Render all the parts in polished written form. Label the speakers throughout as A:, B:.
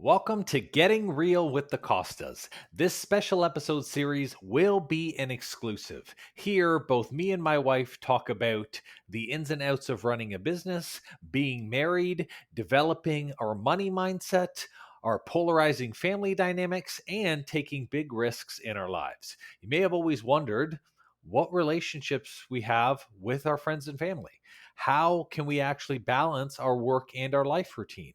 A: Welcome to Getting Real with the Costas. This special episode series will be an exclusive. Here, both me and my wife talk about the ins and outs of running a business, being married, developing our money mindset, our polarizing family dynamics, and taking big risks in our lives. You may have always wondered what relationships we have with our friends and family. How can we actually balance our work and our life routine?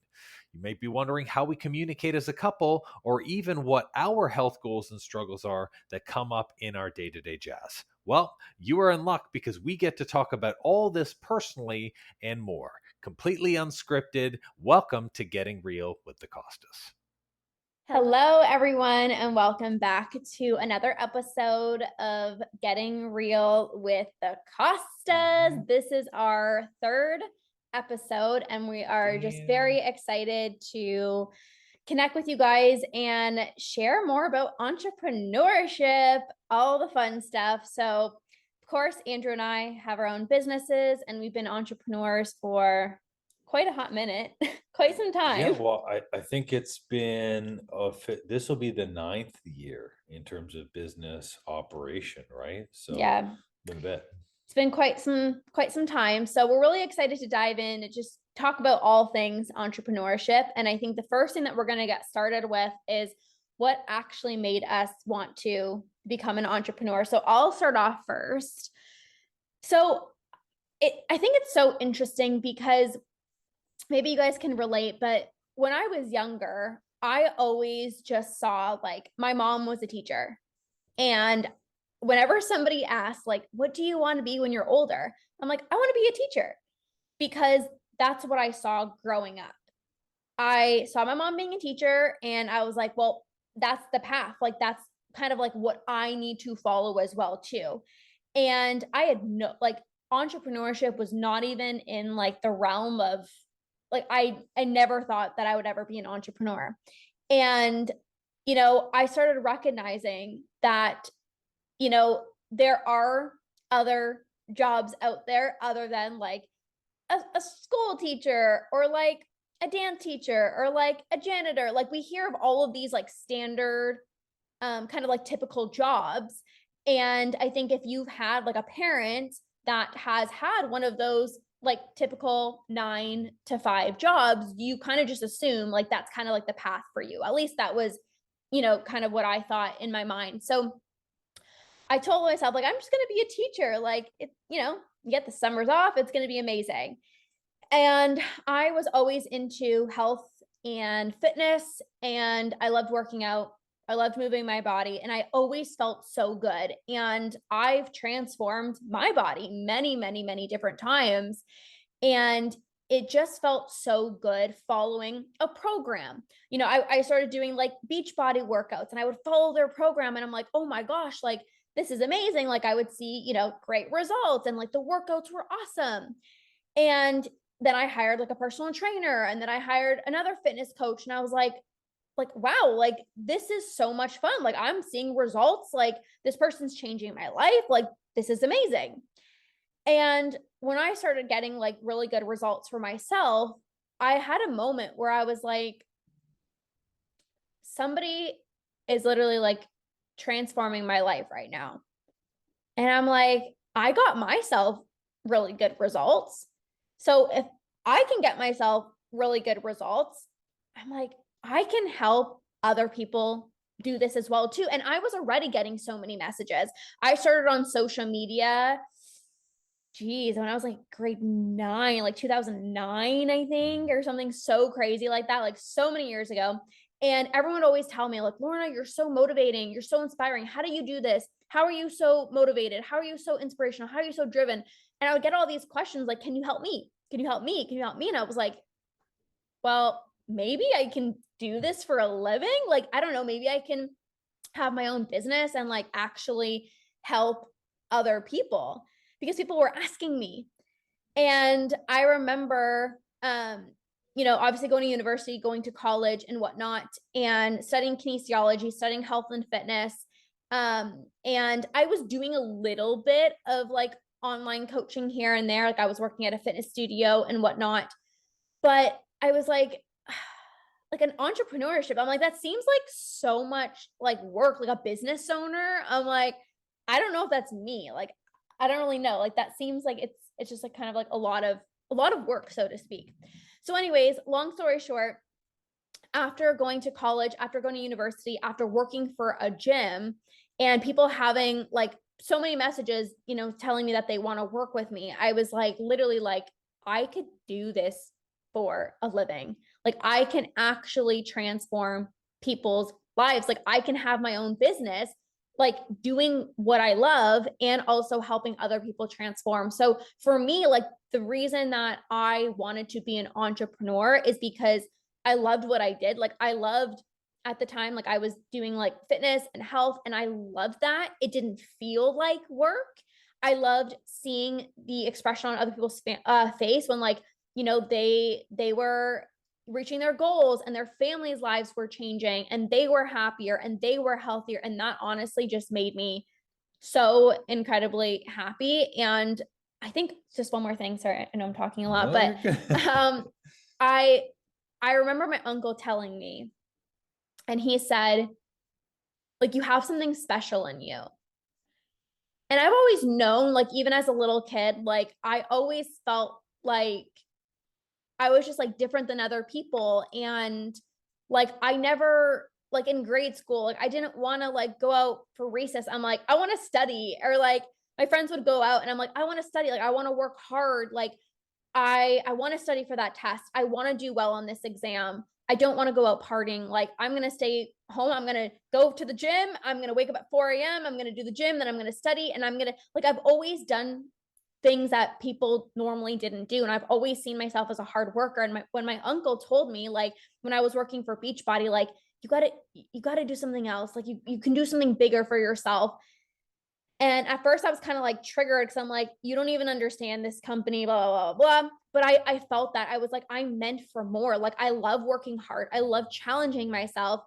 A: You may be wondering how we communicate as a couple, or even what our health goals and struggles are that come up in our day to day jazz. Well, you are in luck because we get to talk about all this personally and more, completely unscripted. Welcome to Getting Real with the Costas.
B: Hello, everyone, and welcome back to another episode of Getting Real with the Costas. This is our third episode, and we are just very excited to connect with you guys and share more about entrepreneurship, all the fun stuff. So, of course, Andrew and I have our own businesses, and we've been entrepreneurs for quite a hot minute, quite some
C: Yeah,
B: time.
C: well, I think it's been this will be the ninth year in terms of business operation, right? So
B: Yeah.
C: been a bit.
B: It's been quite some time. So we're really excited to dive in and just talk about all things entrepreneurship. And I think the first thing that we're going to get started with is what actually made us want to become an entrepreneur. So I'll start off first. So I think it's so interesting because maybe you guys can relate, but when I was younger, I always just saw, like, my mom was a teacher. And whenever somebody asks, like, what do you want to be when you're older? I'm like, I want to be a teacher, because that's what I saw growing up. I saw my mom being a teacher and I was like, well, that's the path. Like, that's kind of like what I need to follow as well too. And I had no, like, entrepreneurship was not even in like the realm of, like, I never thought that I would ever be an entrepreneur. And I started recognizing that there are other jobs out there other than like a school teacher, or like a dance teacher, or like a janitor. Like, we hear of all of these like standard kind of like typical jobs. And I think if you've had like a parent that has had one of those like typical 9 to 5 jobs, you kind of just assume like that's kind of like the path for you. At least that was, kind of what I thought in my mind. So I told myself, like, I'm just going to be a teacher. Like, you get the summers off, it's going to be amazing. And I was always into health and fitness, and I loved working out. I loved moving my body, and I always felt so good. And I've transformed my body many, many, many different times. And it just felt so good following a program. I started doing like beach body workouts, and I would follow their program, and I'm like, oh my gosh, like, this is amazing. Like, I would see, great results, and like the workouts were awesome. And then I hired like a personal trainer, and then I hired another fitness coach, and I was like, wow, like, this is so much fun. Like, I'm seeing results. Like, this person's changing my life. Like, this is amazing. And when I started getting like really good results for myself, I had a moment where I was like, somebody is literally like transforming my life right now. And I'm like, I got myself really good results. So if I can get myself really good results, I'm like, I can help other people do this as well too. And I was already getting so many messages. I started on social media, geez, when I was like grade 9, like 2009, I think, or something so crazy like that, like so many years ago. And everyone would always tell me, like, Lorna, you're so motivating. You're so inspiring. How do you do this? How are you so motivated? How are you so inspirational? How are you so driven? And I would get all these questions like, can you help me? Can you help me? Can you help me? And I was like, well, maybe I can do this for a living. Like, I don't know, maybe I can have my own business and like actually help other people, because people were asking me. And I remember, obviously going to university, going to college and whatnot, and studying kinesiology, studying health and fitness. And I was doing a little bit of like online coaching here and there. Like, I was working at a fitness studio and whatnot. But I was like, like an entrepreneurship. I'm like, that seems like so much like work, like a business owner. I'm like, I don't know if that's me. Like, I don't really know. Like that seems like it's just like kind of like a lot of work, so to speak. So, anyways, long story short, after going to college, after going to university, after working for a gym, and people having like so many messages, you know, telling me that they want to work with me, I was like, literally, like, I could do this for a living. Like, I can actually transform people's lives. Like, I can have my own business, like doing what I love and also helping other people transform. So, for me, like, the reason that I wanted to be an entrepreneur is because I loved what I did. Like, I loved at the time, like I was doing like fitness and health, and I loved that. It didn't feel like work. I loved seeing the expression on other people's face when, like, you know, they were reaching their goals and their families' lives were changing and they were happier and they were healthier. And that honestly just made me so incredibly happy. And I think just one more thing. Sorry, I know I'm talking a lot,
C: No,
B: but
C: you're good.
B: I I remember my uncle telling me, and he said, like, you have something special in you. And I've always known, like, even as a little kid, like, I always felt like I was just like different than other people. And like, I never, like in grade school, like, I didn't want to like go out for recess. I'm like, I want to study. Or like, my friends would go out and I'm like, I want to study. Like, I want to work hard. Like, I want to study for that test. I want to do well on this exam. I don't want to go out partying. Like, I'm going to stay home. I'm going to go to the gym. I'm going to wake up at 4 a.m. I'm going to do the gym. Then I'm going to study. And I'm going to, like, I've always done things that people normally didn't do. And I've always seen myself as a hard worker. And when my uncle told me, like, when I was working for Beachbody, like, you got to do something else. Like, you can do something bigger for yourself. And at first I was kind of like triggered because I'm like, you don't even understand this company, blah, blah, blah, blah. But I felt that I was like, I'm meant for more. Like, I love working hard. I love challenging myself.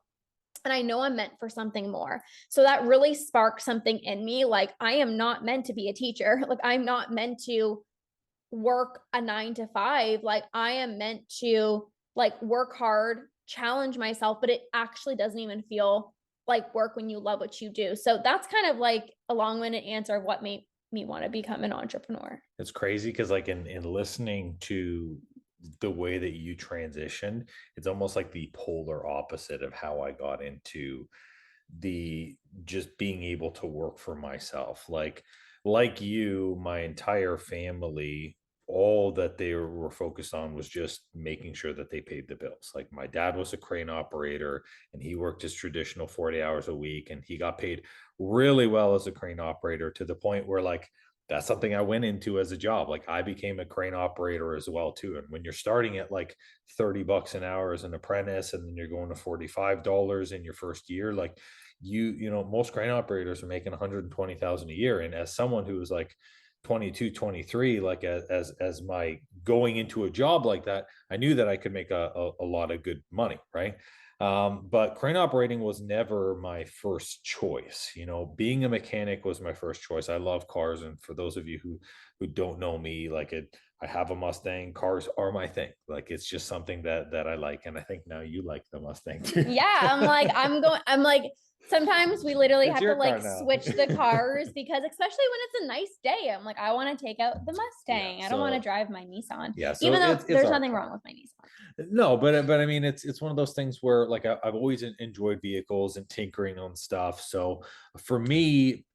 B: And I know I'm meant for something more. So that really sparked something in me. Like, I am not meant to be a teacher. Like, I'm not meant to work a 9 to 5. Like, I am meant to like work hard, challenge myself, but it actually doesn't even feel like work when you love what you do. So that's kind of like a long-winded answer of what made me want to become an entrepreneur.
C: It's crazy because like in listening to the way that you transitioned, it's almost like the polar opposite of how I got into the just being able to work for myself. Like you, my entire family, all that they were focused on was just making sure that they paid the bills. Like my dad was a crane operator and he worked his traditional 40 hours a week and he got paid really well as a crane operator to the point where like that's something I went into as a job. Like I became a crane operator as well too. And when you're starting at like $30 an hour as an apprentice and then you're going to $45 in your first year, like you know, most crane operators are making 120,000 a year. And as someone who was like 22, 23, like as my going into a job like that, I knew that I could make a lot of good money, right? But crane operating was never my first choice. You know, being a mechanic was my first choice. I love cars, and for those of you who don't know me, like I have a Mustang. Cars are my thing. Like it's just something that I like, and I think now you like the Mustang too.
B: Yeah, I'm like, sometimes we literally
C: It's
B: have to
C: your car
B: like
C: now.
B: switch the cars because especially when it's a nice day, I'm like, I want to take out the
C: Yeah.
B: Mustang. I don't want to
C: So
B: drive my Nissan,
C: yeah. So
B: even though
C: it's
B: there's
C: our
B: nothing wrong
C: car.
B: with my Nissan.
C: No, but I mean, it's one of those things where like I've always enjoyed vehicles and tinkering on stuff. So for me,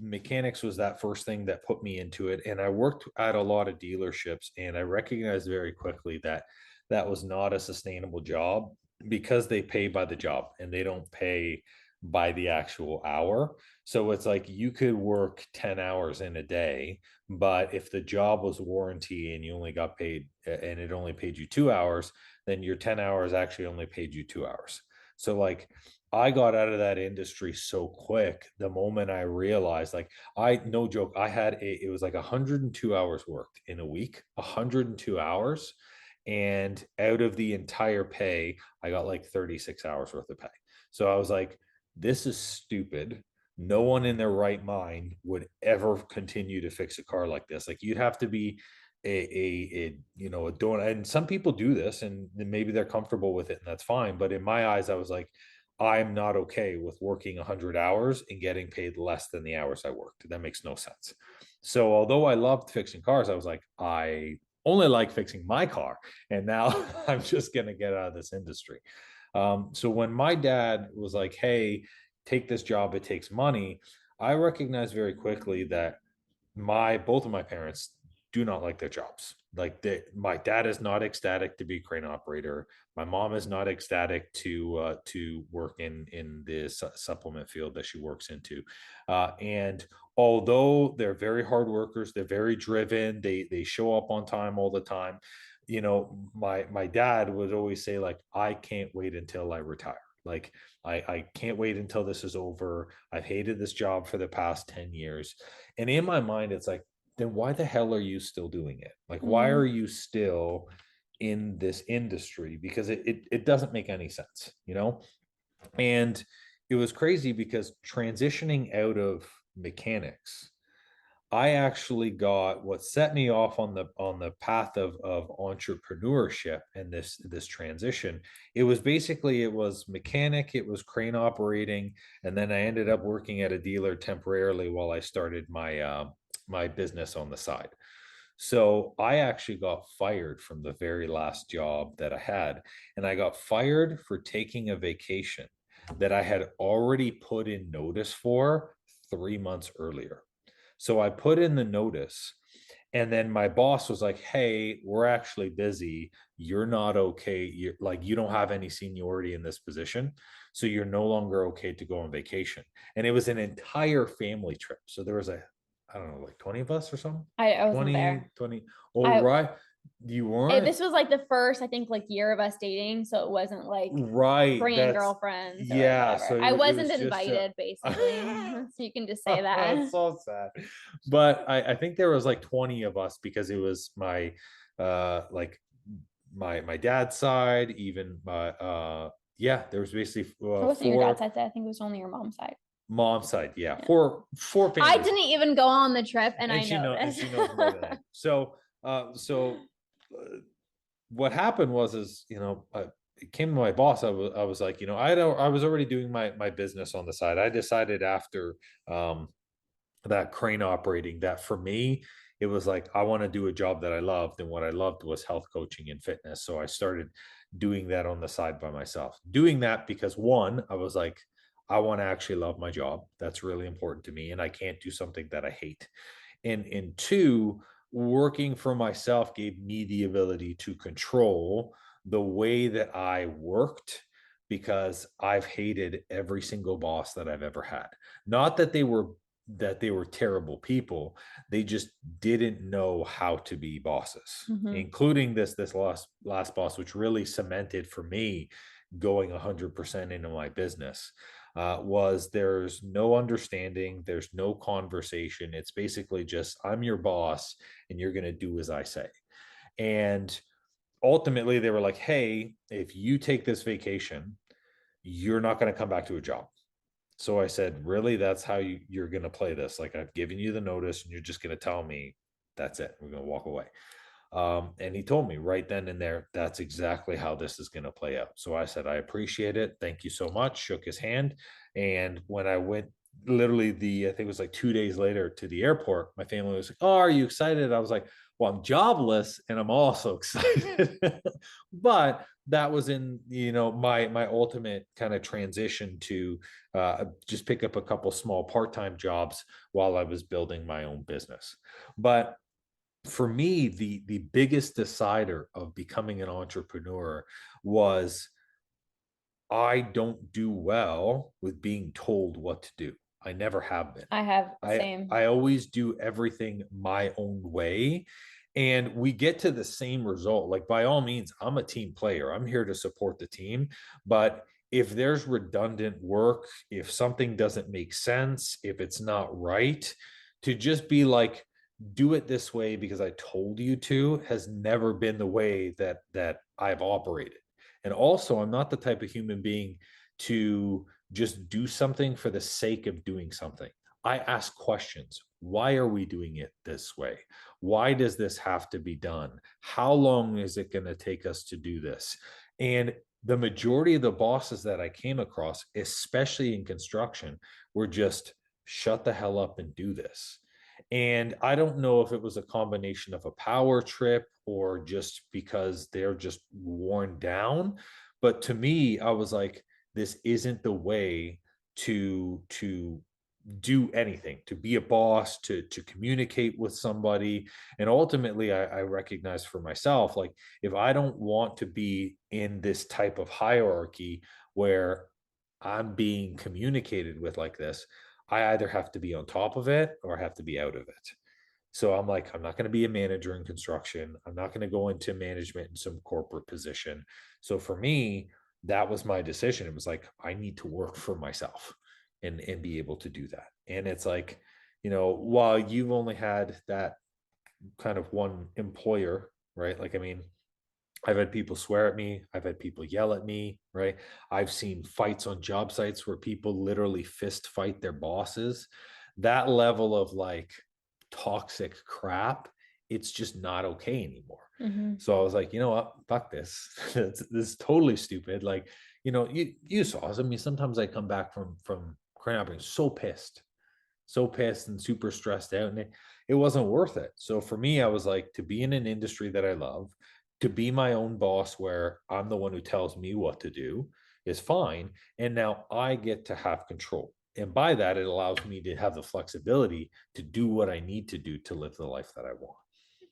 C: mechanics was that first thing that put me into it, and I worked at a lot of dealerships, and I recognized very quickly that that was not a sustainable job because they pay by the job and they don't pay by the actual hour. So it's like you could work 10 hours in a day, but if the job was warranty and you only got paid and it only paid you 2 hours, then your 10 hours actually only paid you 2 hours. So like I got out of that industry so quick the moment I realized, like, I no joke, it was like 102 hours worked in a week, 102 hours. And out of the entire pay, I got like 36 hours worth of pay. So I was like, this is stupid. No one in their right mind would ever continue to fix a car like this. Like you'd have to be a donut. And some people do this and then maybe they're comfortable with it and that's fine. But in my eyes, I was like, I'm not okay with working 100 hours and getting paid less than the hours I worked. That makes no sense. So although I loved fixing cars, I was like, I only like fixing my car. And now I'm just going to get out of this industry. So when my dad was like, hey, take this job, it takes money, I recognized very quickly that both of my parents do not like their jobs. Like my dad is not ecstatic to be a crane operator. My mom is not ecstatic to work in the supplement field that she works into. And although they're very hard workers, they're very driven. They show up on time all the time. My dad would always say like, I can't wait until I retire. Like I can't wait until this is over. I've hated this job for the past 10 years. And in my mind, it's like, then why the hell are you still doing it? Like, why are you still in this industry? Because it doesn't make any sense, And it was crazy because transitioning out of mechanics, I actually got what set me off on the path of entrepreneurship and this transition. It was mechanic, it was crane operating, and then I ended up working at a dealer temporarily while I started my business on the side. So I actually got fired from the very last job that I had, and I got fired for taking a vacation that I had already put in notice for 3 months earlier. So I put in the notice, and then my boss was like, hey, we're actually busy. You're not okay. You're like, you don't have any seniority in this position. So you're no longer okay to go on vacation. And it was an entire family trip. So there was I don't know, like 20 of us or something.
B: I wasn't
C: 20,
B: there.
C: 20. Oh,
B: I
C: right. You weren't?
B: this was like the first, I think, like year of us dating, so it wasn't like
C: Right.
B: bringing
C: That's
B: girlfriends or
C: yeah.
B: whatever.
C: So
B: I
C: it
B: wasn't
C: was just
B: invited, basically. So you can just say that.
C: That's so sad. But I think there was like 20 of us because it was my like my dad's side, even my yeah, there was basically
B: So it wasn't your dad's
C: four
B: side. I think it was only your mom's side.
C: mom's side, yeah,
B: Yeah.
C: four
B: I
C: families.
B: didn't even go on the trip, and I
C: And
B: know
C: and
B: this.
C: she knows more than I. So what happened was it came to my boss. I was like, I was already doing my business on the side. I decided after that crane operating that for me it was like I want to do a job that I loved, and what I loved was health coaching and fitness. So I started doing that on the side by myself, doing that because one, I was like, I want to actually love my job. That's really important to me, and I can't do something that I hate. And two, working for myself gave me the ability to control the way that I worked, because I've hated every single boss that I've ever had. Not that they were terrible people. They just didn't know how to be bosses, including this last boss, which really cemented for me going 100% into my business. Was there's no understanding, there's no conversation. It's basically just, I'm your boss and you're going to do as I say. And ultimately, they were like, hey, if you take this vacation, you're not going to come back to a job. So I said, really? That's how you're going to play this? Like, I've given you the notice and you're just going to tell me that's it. We're going to walk away. And he told me right then and there, that's exactly how this is going to play out. So I said, I appreciate it. Thank you so much. Shook his hand. And when I went, literally I think it was like 2 days later to the airport, my family was like, oh, are you excited? I was like, well, I'm jobless and I'm also excited. But that was in, my ultimate kind of transition to just pick up a couple small part-time jobs while I was building my own business. But for me, the biggest decider of becoming an entrepreneur was, I don't do well with being told what to do. I never have been.
B: I have the
C: I
B: same.
C: I always do everything my own way, and we get to the same result. Like, by all means, I'm a team player. I'm here to support the team, but if there's redundant work, if something doesn't make sense, if it's not right, to just be like, do it this way because I told you to, has never been the way that I've operated. And also, I'm not the type of human being to just do something for the sake of doing something. I ask questions. Why are we doing it this way? Why does this have to be done? How long is it going to take us to do this? And the majority of the bosses that I came across, especially in construction, were just shut the hell up and do this. And I don't know if it was a combination of a power trip or just because they're just worn down. But to me, I was like, this isn't the way to do anything, to be a boss, to communicate with somebody. And ultimately I recognize for myself, like, if I don't want to be in this type of hierarchy where I'm being communicated with like this, I either have to be on top of it or I have to be out of it. So I'm like, I'm not going to be a manager in construction. I'm not going to go into management in some corporate position. So for me, that was my decision. It was like, I need to work for myself and be able to do that. And it's like, while you've only had that kind of one employer, right? Like, I mean, I've had people swear at me. I've had people yell at me, right? I've seen fights on job sites where people literally fist fight their bosses. That level of like toxic crap, it's just not okay anymore.
B: Mhm.
C: So I was like, you know what? Fuck this. This is totally stupid. Like, you saw us. I mean, sometimes I come back from crane operating so pissed and super stressed out, and it wasn't worth it. So for me, I was like, to be in an industry that I love, to be my own boss where I'm the one who tells me what to do is fine. And now I get to have control. And by that, it allows me to have the flexibility to do what I need to do to live the life that I want.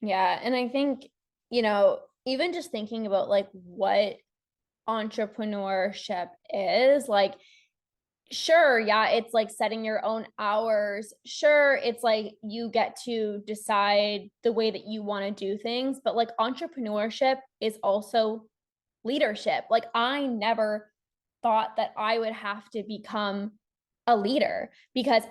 B: Yeah. And I think, even just thinking about like what entrepreneurship is, like, sure, yeah, it's like setting your own hours. Sure, it's like you get to decide the way that you want to do things, but like entrepreneurship is also leadership. Like I never thought that I would have to become a leader because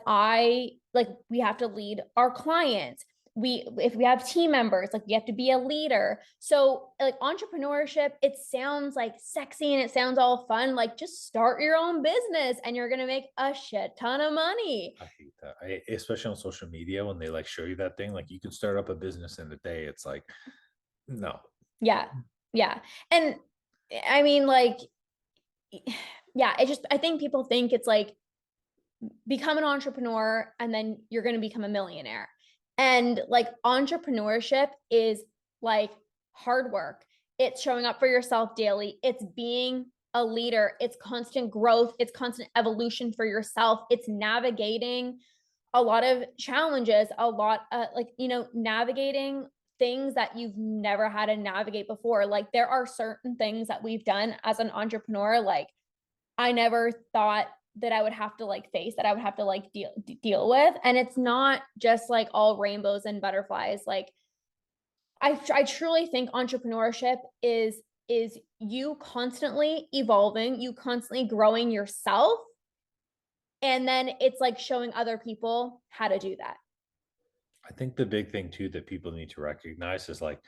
B: we have to lead our clients. If we have team members, like we have to be a leader. So like entrepreneurship, it sounds like sexy and it sounds all fun. Like just start your own business and you're gonna make a shit ton of money.
C: I hate that. Especially on social media when they like show you that thing, like you can start up a business in a day. It's like, no.
B: Yeah. Yeah. And I mean, like, yeah, I think people think it's like become an entrepreneur and then you're going to become a millionaire. And like entrepreneurship is like hard work. It's showing up for yourself daily. It's being a leader. It's constant growth. It's constant evolution for yourself. It's navigating a lot of challenges, navigating things that you've never had to navigate before. Like there are certain things that we've done as an entrepreneur, like I never thought that I would have to like face, that I would have to like deal with. And it's not just like all rainbows and butterflies. Like I truly think entrepreneurship is you constantly evolving, you constantly growing yourself. And then it's like showing other people how to do that.
C: I think the big thing too that people need to recognize is like,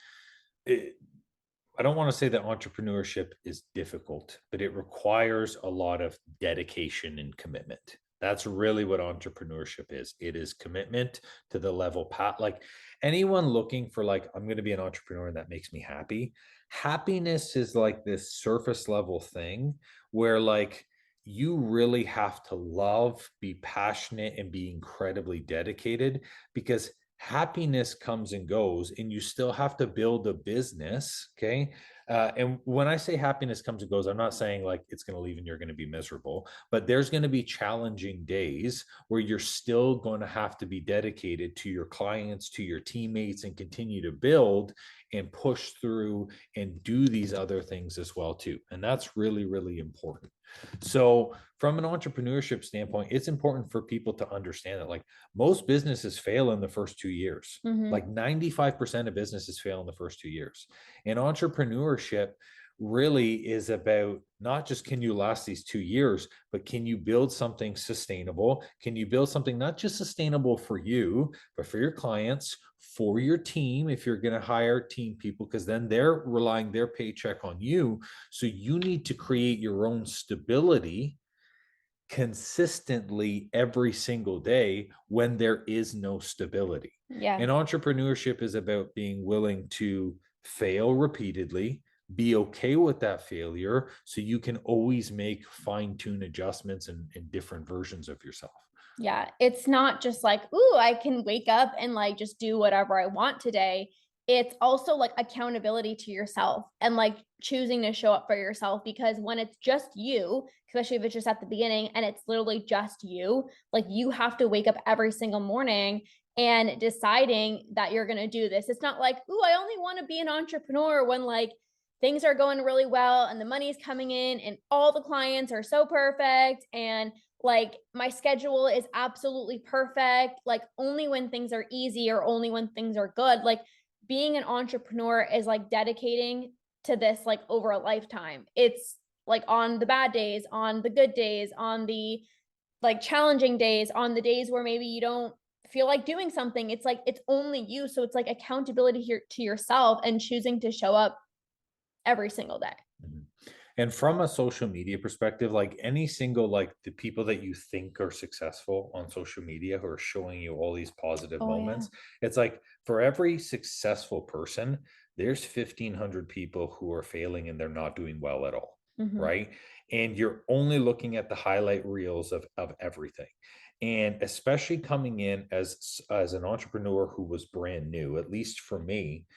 C: it, I don't want to say that entrepreneurship is difficult, but it requires a lot of dedication and commitment. That's really what entrepreneurship is. It is commitment to the level pat. Like anyone looking for like, I'm going to be an entrepreneur and that makes me happy. Happiness is like this surface level thing where like you really have to love, be passionate, and be incredibly dedicated because happiness comes and goes and you still have to build a business. Okay. And when I say happiness comes and goes, I'm not saying like it's going to leave and you're going to be miserable, but there's going to be challenging days where you're still going to have to be dedicated to your clients, to your teammates, and continue to build and push through and do these other things as well too. And that's really, really important. So from an entrepreneurship standpoint, it's important for people to understand that like most businesses fail in the first 2 years.
B: Mm-hmm.
C: Like 95% of businesses fail in the first 2 years. And entrepreneurship really is about not just can you last these 2 years, but can you build something sustainable? Can you build something not just sustainable for you, but for your clients, for your team, if you're going to hire team people, because then they're relying their paycheck on you. So you need to create your own stability consistently every single day when there is no stability.
B: Yeah.
C: And entrepreneurship is about being willing to fail repeatedly, be okay with that failure so you can always make fine-tune adjustments and different versions of yourself.
B: Yeah. It's not just like, ooh, I can wake up and like just do whatever I want today. It's also like accountability to yourself and like choosing to show up for yourself, because when it's just you, especially if it's just at the beginning and it's literally just you, like you have to wake up every single morning and deciding that you're going to do this. It's not like, ooh, I only want to be an entrepreneur when like things are going really well and the money is coming in and all the clients are so perfect and like my schedule is absolutely perfect, like only when things are easy or only when things are good. Like being an entrepreneur is like dedicating to this like over a lifetime. It's like on the bad days, on the good days, on the like challenging days, on the days where maybe you don't feel like doing something, it's like it's only you. So it's like accountability here to yourself and choosing to show up every single day.
C: Mhm. And from a social media perspective, like any single, like the people that you think are successful on social media who are showing you all these positive
B: Oh yeah.
C: moments, it's like for every successful person, there's 1,500 people who are failing and they're not doing well at all.
B: Mm-hmm.
C: Right. And you're only looking at the highlight reels of everything. And especially coming in as an entrepreneur who was brand new, at least for me,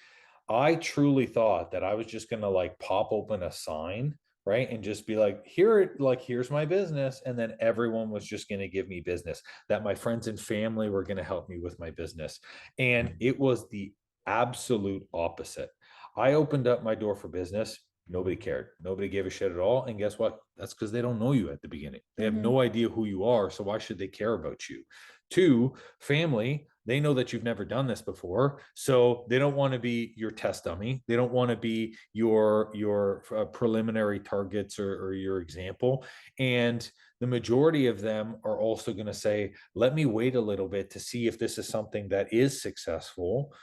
C: I truly thought that I was just gonna like pop open a sign, right? And just be like, here, like, here's my business. And then everyone was just gonna give me business, that my friends and family were gonna help me with my business. And it was the absolute opposite. I opened up my door for business. Nobody cared. Nobody gave a shit at all. And guess what? That's because they don't know you at the beginning. They have
B: Mm-hmm.
C: no idea who you are. So why should they care about you? Two, family, they know that you've never done this before, so they don't want to be your test dummy. They don't want to be your preliminary targets or your example. And the majority of them are also going to say, let me wait a little bit to see if this is something that is successful.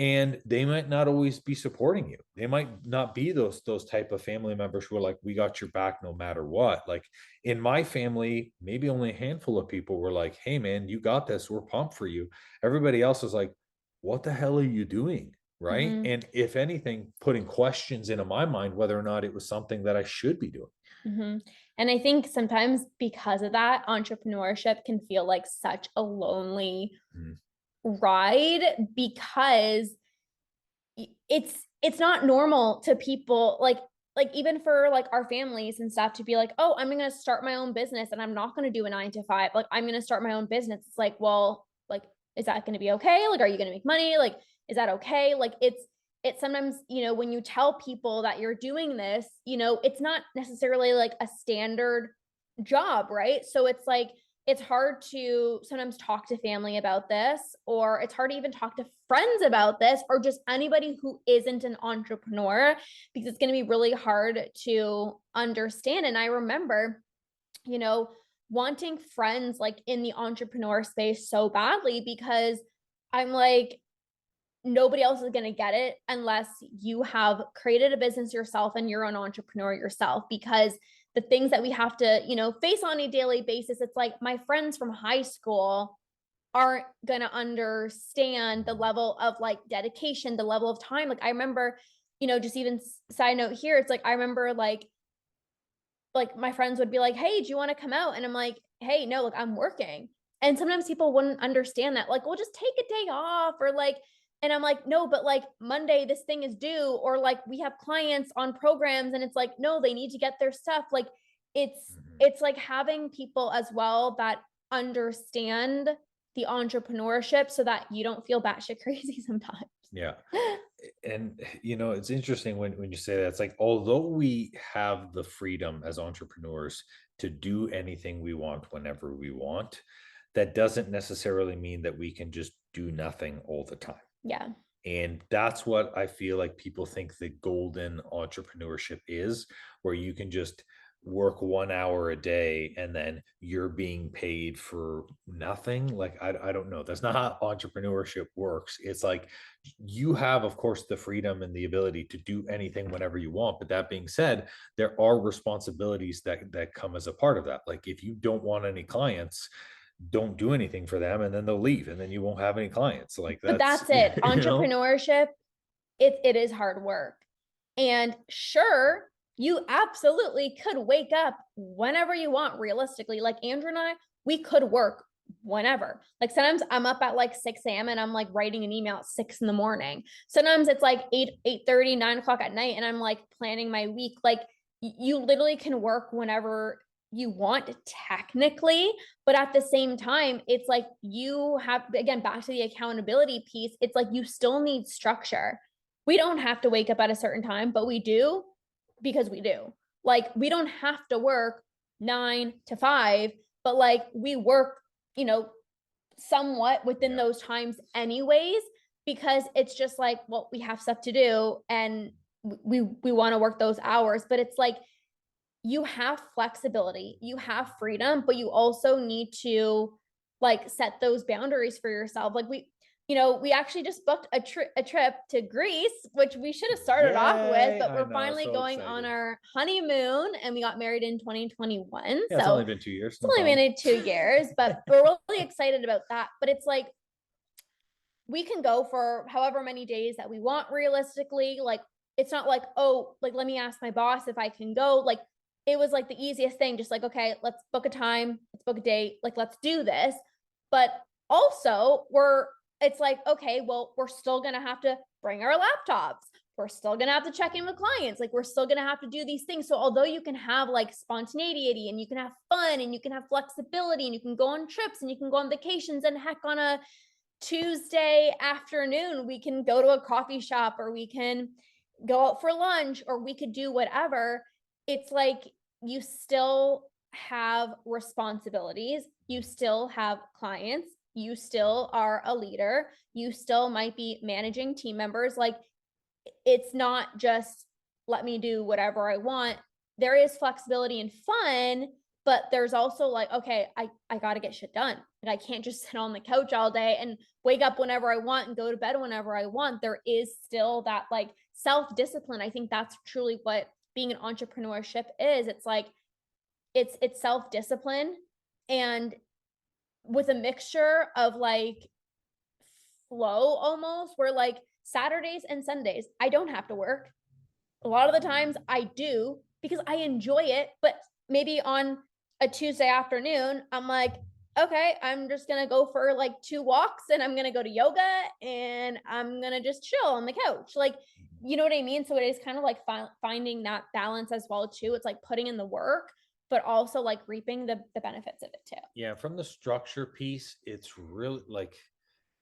C: And they might not always be supporting you. They might not be those type of family members who are like, we got your back no matter what. Like in my family, maybe only a handful of people were like, hey man, you got this, we're pumped for you. Everybody else was like, what the hell are you doing? Right.
B: Mm-hmm.
C: And if anything, putting questions into my mind whether or not it was something that I should be doing.
B: Mm-hmm. And I think sometimes because of that, entrepreneurship can feel like such a lonely
C: Mhm.
B: ride, because it's not normal to people like even for like our families and stuff to be like, oh, I'm gonna start my own business and I'm not gonna do a 9 to 5. Like I'm gonna start my own business. It's like, well, like, is that gonna be okay? Like, are you gonna make money? Like, is that okay? Like it's sometimes, when you tell people that you're doing this, it's not necessarily like a standard job, right? So it's like it's hard to sometimes talk to family about this, or it's hard to even talk to friends about this, or just anybody who isn't an entrepreneur, because it's going to be really hard to understand. And I remember, you know, wanting friends like in the entrepreneur space so badly, because I'm like, nobody else is going to get it unless you have created a business yourself and you're an entrepreneur yourself. Because the things that we have to, face on a daily basis, it's like my friends from high school aren't going to understand the level of like dedication, the level of time. Like I remember, just even side note here, it's like I remember like my friends would be like, "Hey, do you want to come out?" And I'm like, "Hey, no, look, I'm working." And sometimes people wouldn't understand that. Like, "Well, just take a day off," or like, and I'm like, "No, but like Monday this thing is due," or like we have clients on programs and it's like, "No, they need to get their stuff." Like it's
C: Mhm.
B: it's like having people as well that understand the entrepreneurship so that you don't feel batshit crazy sometimes.
C: Yeah. And it's interesting when you say that. It's like, although we have the freedom as entrepreneurs to do anything we want whenever we want, that doesn't necessarily mean that we can just do nothing all the time.
B: Yeah.
C: And that's what I feel like people think the golden entrepreneurship is, where you can just work 1 hour a day and then you're being paid for nothing. Like, I don't know. That's not how entrepreneurship works. It's like you have, of course, the freedom and the ability to do anything whenever you want. But that being said, there are responsibilities that come as a part of that. Like, if you don't want any clients, don't do anything for them, and then they'll leave, and then you won't have any clients. Like,
B: But
C: that's,
B: that's it.
C: you know.
B: Entrepreneurship, it is hard work. And sure, you absolutely could wake up whenever you want, realistically. Like Andrew and I, we could work whenever. Like sometimes I'm up at like 6 a.m. and I'm like writing an email at 6 in the morning. Sometimes it's like 8:30, 9 o'clock at night, and I'm like planning my week. Like you literally can work whenever you want technically, but at the same time, it's like you have, again, back to the accountability piece, it's like you still need structure. We don't have to wake up at a certain time, but we do because we do. Like we don't have to work 9 to 5, but like we work, somewhat within those times anyways, because it's just like, well, we have stuff to do and we want to work those hours, but it's like you have flexibility, you have freedom, but you also need to like set those boundaries for yourself. Like we actually just booked a trip to Greece, which we should have started off with,
C: Yay,
B: but
C: I
B: we're
C: know,
B: finally
C: so
B: going on
C: excited.
B: our honeymoon, and we got married in 2021.
C: Yeah, it's
B: So
C: only been 2 years,
B: it's
C: no
B: only
C: problem.
B: been 2 years, but we're really excited about that. But it's like we can go for however many days that we want realistically. Like it's not like, oh, like let me ask my boss if I can go. Like it was like the easiest thing, just like, okay, let's book a time, let's book a date, like let's do this. But also it's like, okay, well, we're still gonna have to bring our laptops. We're still gonna have to check in with clients. Like we're still gonna have to do these things. So although you can have like spontaneity and you can have fun and you can have flexibility and you can go on trips and you can go on vacations, and heck, on a Tuesday afternoon, we can go to a coffee shop or we can go out for lunch or we could do whatever. It's like you still have responsibilities, you still have clients, you still are a leader, you still might be managing team members. Like it's not just let me do whatever I want. There is flexibility and fun, but there's also like, okay, I got to get shit done. Like I can't just sit on the couch all day and wake up whenever I want and go to bed whenever I want. There is still that like self-discipline. I think that's truly what being an entrepreneurship is. It's like it's self-discipline, and with a mixture of like flow almost, where like Saturdays and Sundays, I don't have to work. A lot of the times I do because I enjoy it, but maybe on a Tuesday afternoon, I'm like, okay, I'm just going to go for like 2 walks and I'm going to go to yoga and I'm going to just chill on the couch. Like, you know what I mean? So it is kind of like finding that balance as well too. It's like putting in the work, but also like reaping the benefits of it too.
C: Yeah, from the structure piece, it's really like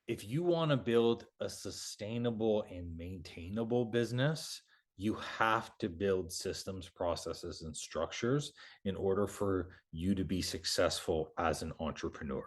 C: if you want to build a sustainable and maintainable business, you have to build systems, processes, and structures in order for you to be successful as an entrepreneur.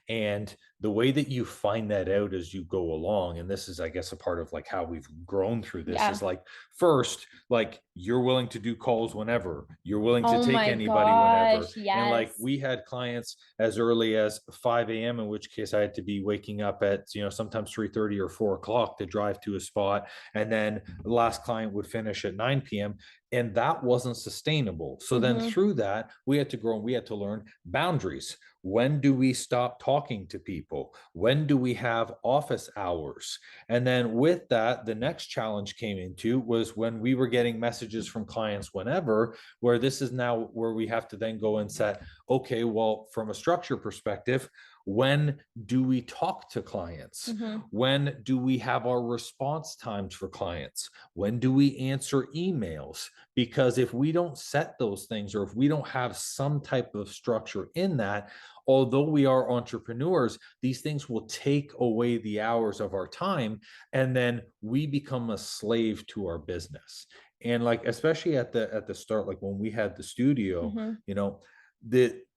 C: And the way that you find that out as you go along, and this is, I guess, a part of like how we've grown through this,
B: Yeah.
C: is like first, like you're willing to do calls whenever, you're willing to
B: Oh
C: take
B: my
C: anybody whenever.
B: gosh.
C: And like
B: Yes.
C: we had clients as early as 5 a.m., in which case I had to be waking up at, sometimes 3:30 or 4 o'clock to drive to a spot. And then the last client would finish at 9 p.m. And that wasn't sustainable. So then
B: Mm-hmm.
C: through that, we had to grow and we had to learn boundaries. When do we stop talking to people? When do we have office hours? And then with that, the next challenge came into was when we were getting messages from clients whenever, where this is now where we have to then go and set, okay, well, from a structure perspective, when do we talk to clients?
B: Mm-hmm.
C: When do we have our response times for clients? When do we answer emails? Because if we don't set those things, or if we don't have some type of structure in that, although we are entrepreneurs, these things will take away the hours of our time, and then we become a slave to our business. And like especially at the start, like when we had the studio,
B: Mm-hmm.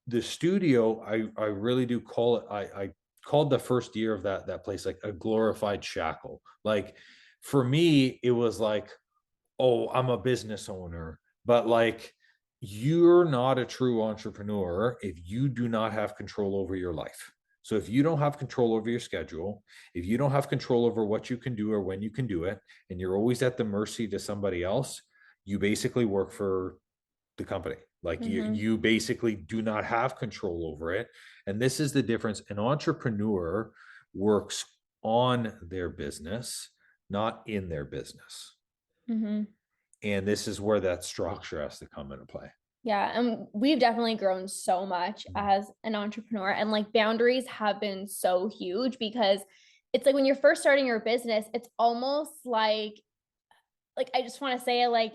C: the studio, I really do call it, I called the first year of that place like a glorified shackle. Like for me, it was like, oh, I'm a business owner, but like you're not a true entrepreneur if you do not have control over your life. So if you don't have control over your schedule, if you don't have control over what you can do or when you can do it, and you're always at the mercy to somebody else, you basically work for the company. Like
B: Mhm.
C: you basically do not have control over it. And this is the difference. An entrepreneur works on their business, not in their business.
B: Mhm.
C: And this is where that structure has to come into play.
B: Yeah, and we've definitely grown so much as an entrepreneur, and like boundaries have been so huge because it's like when you're first starting your business, it's almost like I just want to say like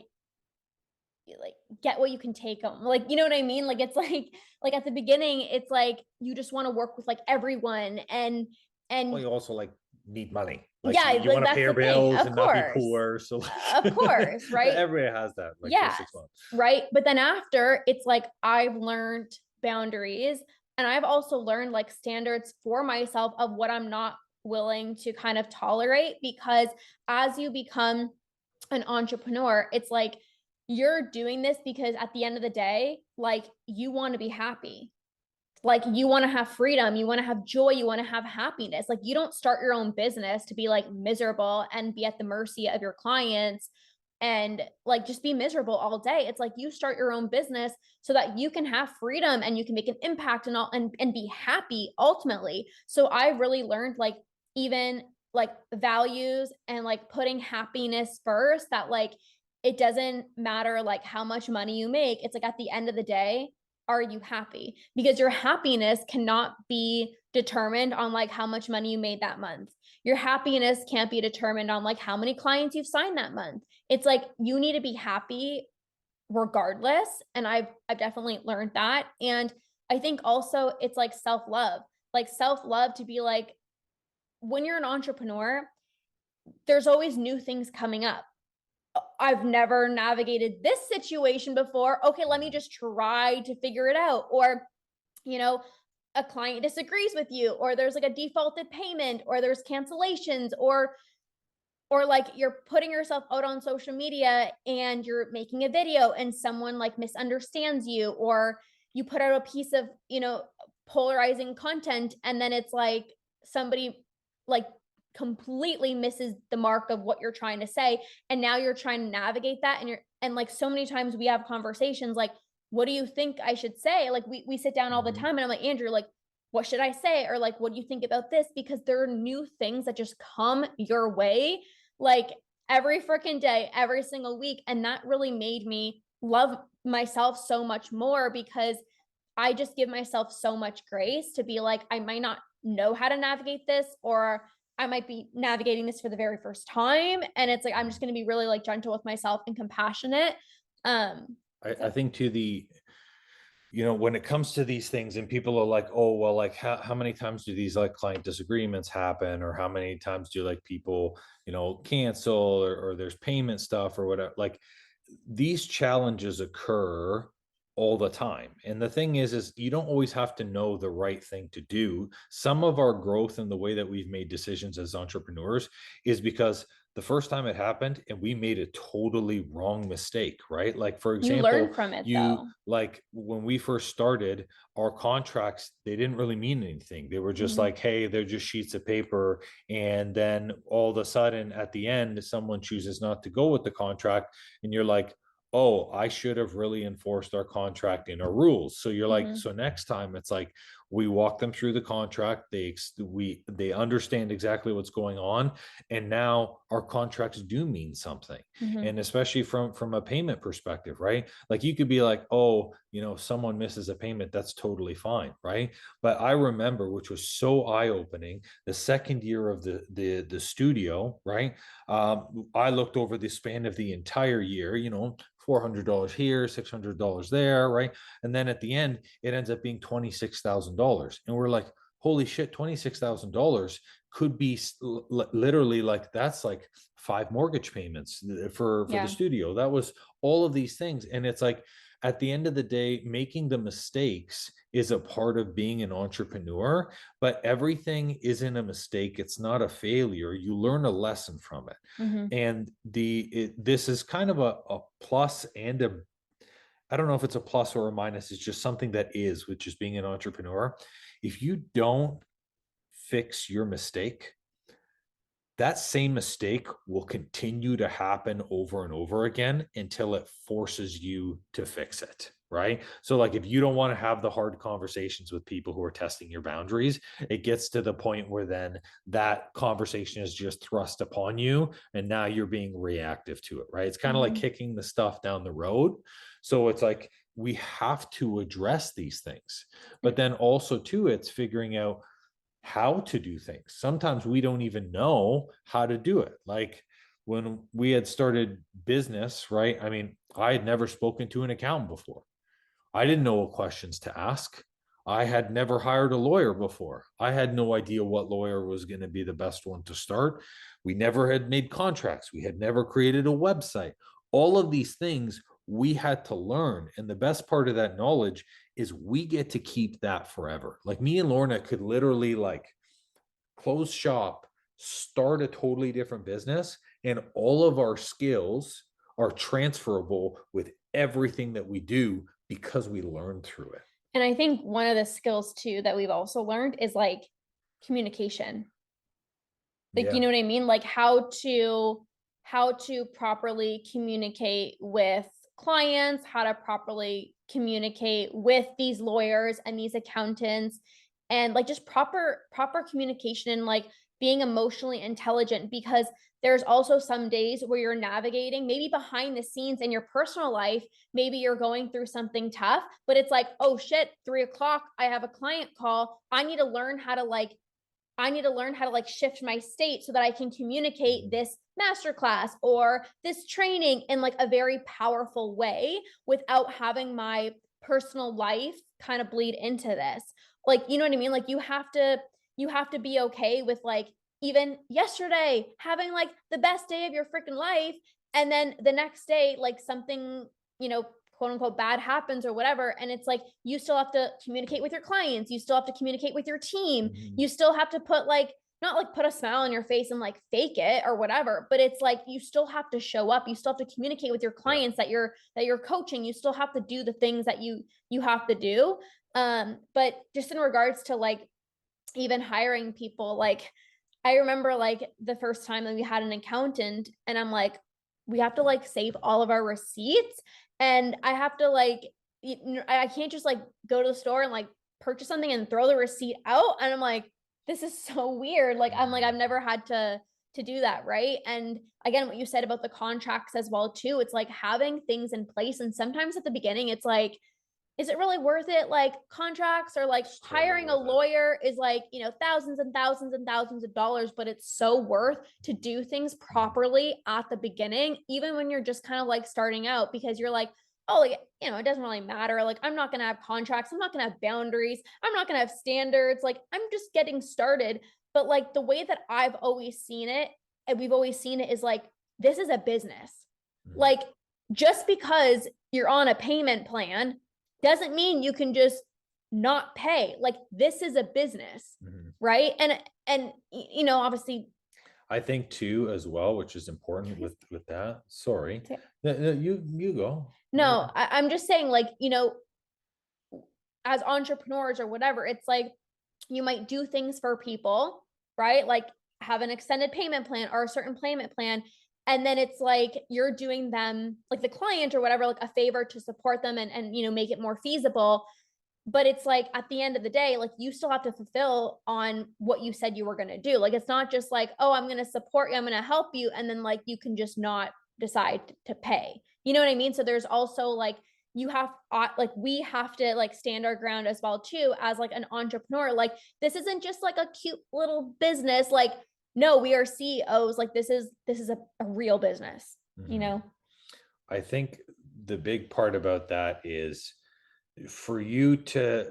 B: get what you can take them. Like, you know what I mean? Like it's like at the beginning, it's like you just want to work with like everyone
C: Well,
B: and
C: you also like need money. Like
B: yeah,
C: you
B: like
C: want to pay
B: that's
C: your
B: the thing.
C: bills
B: Of
C: and not be
B: course.
C: poor. So
B: Of
C: like
B: course, right?
C: everybody has that like first
B: Yes,
C: 6 months.
B: right? But then after, it's like I've learned boundaries and I've also learned like standards for myself of what I'm not willing to kind of tolerate because as you become an entrepreneur, it's like you're doing this because at the end of the day, like you want to be happy. Like you want to have freedom, you want to have joy, you want to have happiness. Like you don't start your own business to be like miserable and be at the mercy of your clients and like just be miserable all day. It's like you start your own business so that you can have freedom and you can make an impact and all and be happy ultimately. So I really learned like even like values and like putting happiness first, that like it doesn't matter like how much money you make. It's like at the end of the day, are you happy? Because your happiness cannot be determined on like how much money you made that month. Your happiness can't be determined on like how many clients you've signed that month. It's like you need to be happy regardless, and I've definitely learned that. And I think also it's like self-love. Like self-love to be like when you're an entrepreneur, there's always new things coming up. I've never navigated this situation before. Okay, let me just try to figure it out. Or, you know, a client disagrees with you, or there's like a defaulted payment, or there's cancellations, or like you're putting yourself out on social media and you're making a video and someone like misunderstands you, or you put out a piece of, polarizing content and then it's like somebody like completely misses the mark of what you're trying to say, and now you're trying to navigate that, and like so many times we have conversations like, what do you think I should say? Like we sit down all the
C: Mhm.
B: time and I'm like, Andrew, like what should I say? Or like, what do you think about this? Because there are new things that just come your way like every freaking day, every single week. And that really made me love myself so much more because I just give myself so much grace to be like, I might not know how to navigate this, or I might be navigating this for the very first time. And it's like, I'm just going to be really like gentle with myself and compassionate.
C: I
B: So
C: think to the, when it comes to these things and people are like, oh, well, like how many times do these like client disagreements happen? Or how many times do like people, cancel or there's payment stuff or whatever? Like these challenges occur all the time. And the thing is you don't always have to know the right thing to do. Some of our growth and the way that we've made decisions as entrepreneurs is because the first time it happened and we made a totally wrong mistake, right? Like, for
B: you learn
C: example,
B: from it
C: you
B: though.
C: like when we first started, our contracts, they didn't really mean anything. They were just
B: Mhm.
C: like, hey, they're just sheets of paper. And then all of a sudden at the end, someone chooses not to go with the contract. And you're like, oh, I should have really enforced our contract and our rules. So you're like,
B: Mhm.
C: so next time it's like we walk them through the contract, they understand exactly what's going on, and now our contracts do mean something.
B: Mhm.
C: And especially from a payment perspective, right? Like you could be like, oh, someone misses a payment, that's totally fine, right? But I remember, which was so eye-opening, the second year of the studio, right? I looked over the span of the entire year, $400 here, $600 there, right? And then at the end, it ends up being $26,000. And we're like, holy shit, $26,000 could be literally like, that's like 5 mortgage payments for the
B: Yeah.
C: studio. That was all of these things. And it's like, at the end of the day, making the mistakes is a part of being an entrepreneur, but everything isn't a mistake. It's not a failure. You learn a lesson from it.
B: Mhm.
C: And this is kind of a plus and I don't know if it's a plus or a minus, it's just something that is, which is being an entrepreneur. If you don't fix your mistake, that same mistake will continue to happen over and over again until it forces you to fix it. Right. So, like, if you don't want to have the hard conversations with people who are testing your boundaries, it gets to the point where then that conversation is just thrust upon you. And now you're being reactive to it. Right. It's kind of like kicking the stuff down the road. So, it's like we have to address these things. But then also, too, it's figuring out how to do things. Sometimes we don't even know how to do it. Like when we had started business, right? I mean, I had never spoken to an accountant before. I didn't know what questions to ask. I had never hired a lawyer before. I had no idea what lawyer was going to be the best one to start. We never had made contracts. We had never created a website. All of these things we had to learn. And the best part of that knowledge is we get to keep that forever. Like me and Lorna could literally like close shop, start a totally different business, and all of our skills are transferable with everything that we do because we learned through it.
B: And I think one of the skills too that we've also learned is like communication. Like, you know what I mean? Like how to properly communicate with clients, how to properly communicate with these lawyers and these accountants, and like just proper communication, and like being emotionally intelligent, because there's also some days where you're navigating maybe behind the scenes in your personal life. Maybe you're going through something tough, but it's like, oh shit, 3 o'clock, I have a client call. I need to learn how to like shift my state so that I can communicate this masterclass or this training in like a very powerful way without having my personal life kind of bleed into this. Like, you know what I mean? Like you have to be okay with like even yesterday having like the best day of your freaking life, and then the next day like something, quote unquote bad happens or whatever, and it's like you still have to communicate with your clients, you still have to communicate with your team, you still have to put like, not like put a smile on your face and like fake it or whatever, but it's like you still have to show up, you still have to communicate with your clients that you're coaching, you still have to do the things that you have to do. But just in regards to like even hiring people, like I remember like the first time that we had an accountant, and I'm like, we have to like save all of our receipts, and I have to like, I can't just like go to the store and like purchase something and throw the receipt out. And I'm like, this is so weird. Like, I'm like, I've never had to do that. Right. And again, what you said about the contracts as well too, it's like having things in place. And sometimes at the beginning, it's like, is it really worth it? Like contracts or like hiring a lawyer is like, thousands and thousands and thousands of dollars, but it's so worth to do things properly at the beginning, even when you're just kind of like starting out, because you're like, oh, like, it doesn't really matter. Like, I'm not going to have contracts. I'm not going to have boundaries. I'm not going to have standards. Like, I'm just getting started. But like the way that I've always seen it, and we've always seen it, is like, this is a business. Like, just because you're on a payment plan doesn't mean you can just not pay. Like, this is a business, right? And obviously,
C: I think too as well, which is important with that. Sorry, you go.
B: No, I'm just saying, like, as entrepreneurs or whatever, it's like you might do things for people, right? Like have an extended payment plan or a certain payment plan. And then it's like you're doing them, like the client or whatever, like a favor to support them and make it more feasible. But it's like at the end of the day, like you still have to fulfill on what you said you were going to do. Like it's not just like, oh, I'm going to support you, I'm going to help you, and then like you can just not decide to pay. You know what I mean? So there's also like we have to like stand our ground as well too, as like an entrepreneur. Like this isn't just like a cute little business. Like, no, we are CEOs. Like this is a real business,
C: I think the big part about that is for you to,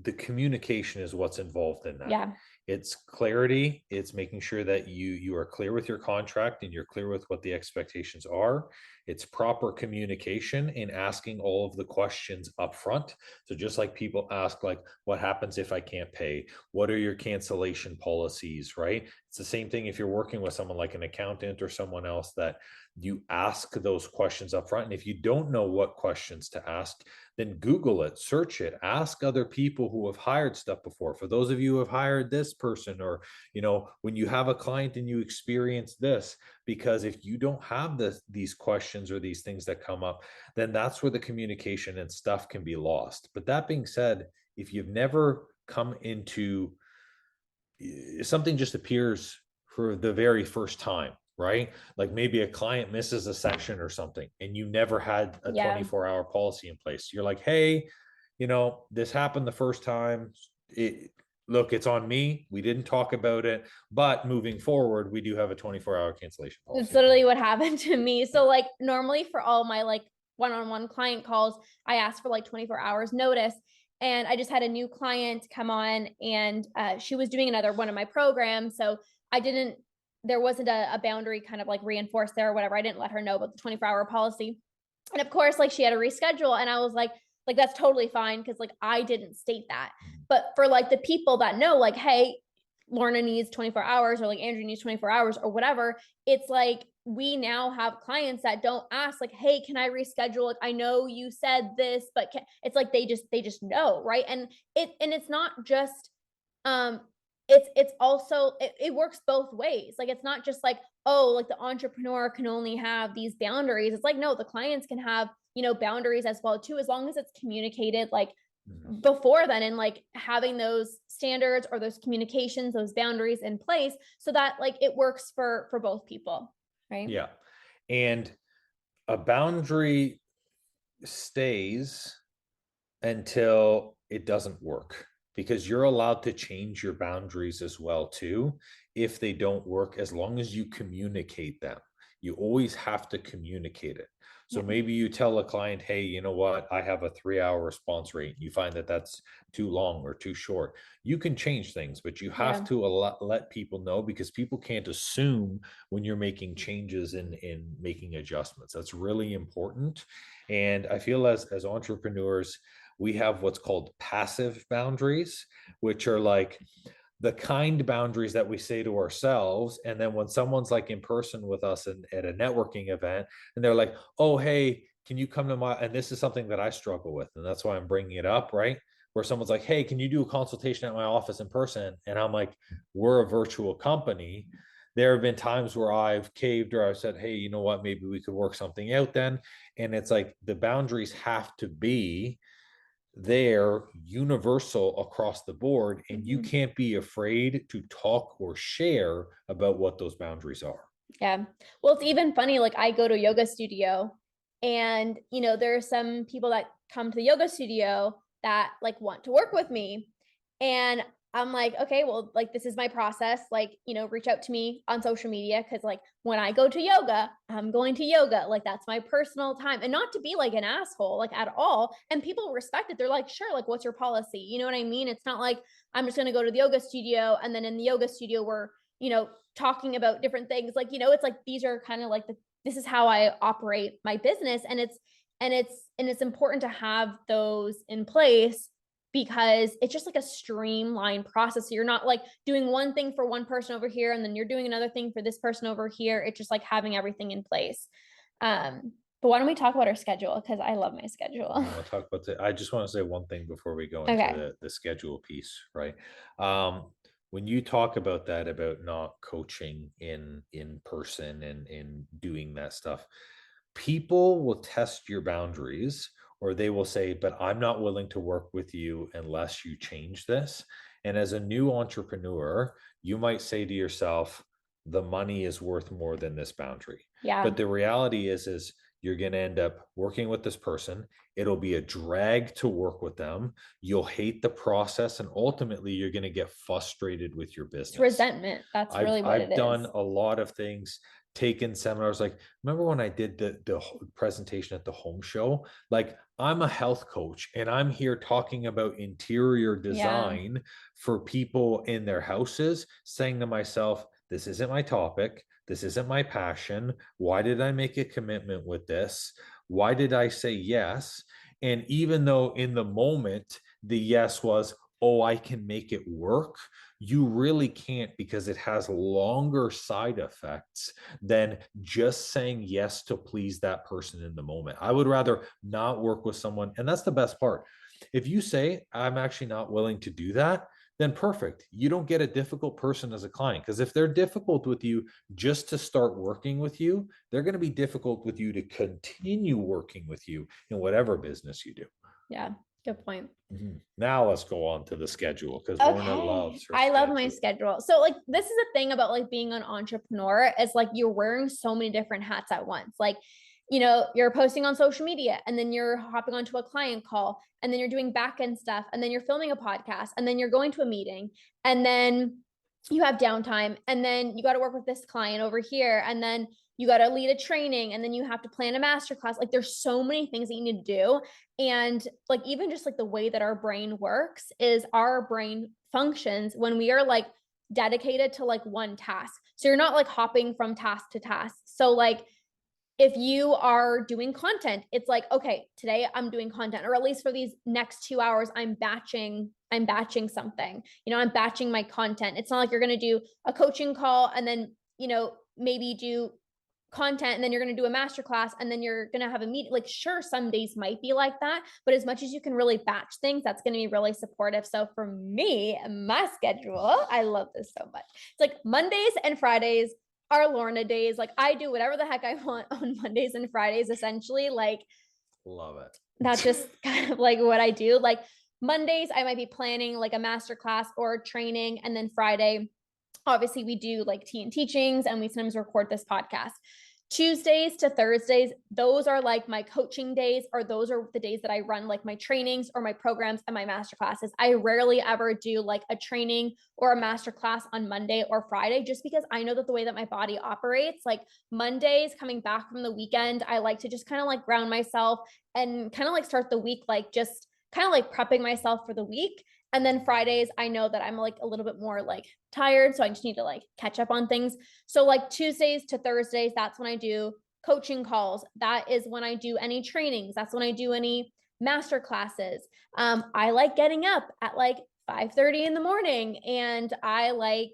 C: the communication is what's involved in that.
B: Yeah.
C: It's clarity. It's making sure that you are clear with your contract and you're clear with what the expectations are. It's proper communication and asking all of the questions up front. So just like people ask, like, what happens if I can't pay? What are your cancellation policies, right? It's the same thing if you're working with someone like an accountant or someone else, that you ask those questions up front. And if you don't know what questions to ask, then Google it, search it, ask other people who have hired stuff before. For those of you who have hired this person, or, when you have a client and you experience this, because if you don't have these questions or these things that come up, then that's where the communication and stuff can be lost. But that being said, if you've never come into something just appears for the very first time, right? Like maybe a client misses a section or something, and you never had a
B: Yeah.
C: 24-hour policy in place. You're like, hey, this happened the first time. Look, it's on me. We didn't talk about it, but moving forward, we do have a 24-hour cancellation policy.
B: It's literally what happened to me. So like normally for all my like one-on-one client calls, I ask for like 24 hours notice. And I just had a new client come on, and she was doing another one of my programs. So there wasn't a boundary kind of like reinforced there or whatever. I didn't let her know about the 24-hour policy. And of course, like she had to reschedule. And I was like, that's totally fine, because like I didn't state that. But for like the people that know, like, hey, Lorna needs 24 hours, or like Andrew needs 24 hours or whatever, it's like we now have clients that don't ask like, hey, can I reschedule? Like, I know you said this, but it's like they just know, right? And it's not just it's also it works both ways. Like it's not just like, oh, like the entrepreneur can only have these boundaries. It's like, no, the clients can have, boundaries as well too, as long as it's communicated like before then, and like having those standards or those communications, those boundaries in place, so that like it works for both people, right?
C: Yeah. And a boundary stays until it doesn't work, because you're allowed to change your boundaries as well too if they don't work, as long as you communicate them. You always have to communicate it. So
B: Yeah.
C: maybe you tell a client, hey, you know what, I have a 3-hour response rate. You find that that's too long or too short. You can change things, but you have
B: Yeah.
C: to let people know, because people can't assume when you're making changes and in making adjustments. That's really important. And I feel as entrepreneurs, we have what's called passive boundaries, which are like the kind boundaries that we say to ourselves. And then when someone's like in person with us at a networking event, and they're like, oh, hey, can you come to my, and this is something that I struggle with, and that's why I'm bringing it up, right? Where someone's like, hey, can you do a consultation at my office in person? And I'm like, we're a virtual company. There have been times where I've caved, or I've said, hey, you know what, maybe we could work something out then. And it's like the boundaries have to be they're universal across the board, and you can't be afraid to talk or share about what those boundaries are.
B: Yeah. Well, it's even funny, like I go to a yoga studio, and there are some people that come to the yoga studio that like want to work with me. And I'm like, okay, well, like this is my process. Like, reach out to me on social media, because like when I go to yoga, I'm going to yoga. Like that's my personal time. And not to be like an asshole, like at all. And people respect it. They're like, sure, like what's your policy? You know what I mean? It's not like I'm just gonna go to the yoga studio, and then in the yoga studio we're, talking about different things. Like, it's like these are kind of like this is how I operate my business. And it's important to have those in place, because it's just like a streamlined process. So you're not like doing one thing for one person over here, and then you're doing another thing for this person over here. It's just like having everything in place. But why don't we talk about our schedule? Because I love my schedule.
C: I want to talk about I just want to say one thing before we go into
B: Okay.
C: the schedule piece, right? When you talk about that, about not coaching in person and in doing that stuff, people will test your boundaries, or they will say, but I'm not willing to work with you unless you change this. And as a new entrepreneur, you might say to yourself, the money is worth more than this boundary.
B: Yeah.
C: But the reality is you're going to end up working with this person. It'll be a drag to work with them. You'll hate the process, and ultimately you're going to get frustrated with your business.
B: It's resentment. That's really what it
C: I've
B: is.
C: done a lot of things taken seminars. Like, remember when I did the presentation at the home show? Like, I'm a health coach and I'm here talking about interior
B: Yeah.
C: design for people in their houses, saying to myself, this isn't my topic. This isn't my passion. Why did I make a commitment with this? Why did I say yes? And even though in the moment the yes was, oh, I can make it work, you really can't, because it has longer side effects than just saying yes to please that person in the moment. I would rather not work with someone. And that's the best part. If you say, I'm actually not willing to do that, then perfect. You don't get a difficult person as a client, because if they're difficult with you just to start working with you, they're going to be difficult with you to continue working with you in whatever business you do.
B: Yeah. Good point.
C: Now let's go on to the schedule, because Lorna
B: Okay.
C: loves her
B: I love my
C: schedule.
B: schedule. So like this is the thing about like being an entrepreneur is like you're wearing so many different hats at once. Like, you're posting on social media and then you're hopping onto a client call and then you're doing back end stuff and then you're filming a podcast and then you're going to a meeting and then you have downtime and then you got to work with this client over here and then you got to lead a training and then you have to plan a masterclass. Like there's so many things that you need to do. And like even just like the way that our brain works is our brain functions when we are like dedicated to like one task. So you're not like hopping from task to task. So like if you are doing content, it's like, okay, today I'm doing content, or at least for these next 2 hours, I'm batching something, I'm batching my content. It's not like you're going to do a coaching call and then, maybe do content and then you're going to do a masterclass and then you're going to have a meeting. Like, sure, some days might be like that, but as much as you can really batch things, that's going to be really supportive. So for me, my schedule, I love this so much. It's like Mondays and Fridays are Lorna days. Like I do whatever the heck I want on Mondays and Fridays, essentially. Like
C: Love it.
B: that's just kind of like what I do. Like Mondays, I might be planning like a masterclass or training. And then Friday, obviously we do like tea and teachings and we sometimes record this podcast. Tuesdays to Thursdays, those are like my coaching days, or those are the days that I run like my trainings or my programs and my master classes. I rarely ever do like a training or a master class on Monday or Friday, just because I know that the way that my body operates, like Mondays coming back from the weekend, I like to just kind of like ground myself and kind of like start the week, like just kind of like prepping myself for the week. And then Fridays, I know that I'm like a little bit more like tired. So I just need to like catch up on things. So like Tuesdays to Thursdays, that's when I do coaching calls. That is when I do any trainings. That's when I do any master classes. I like getting up at like 5:30 in the morning and I like,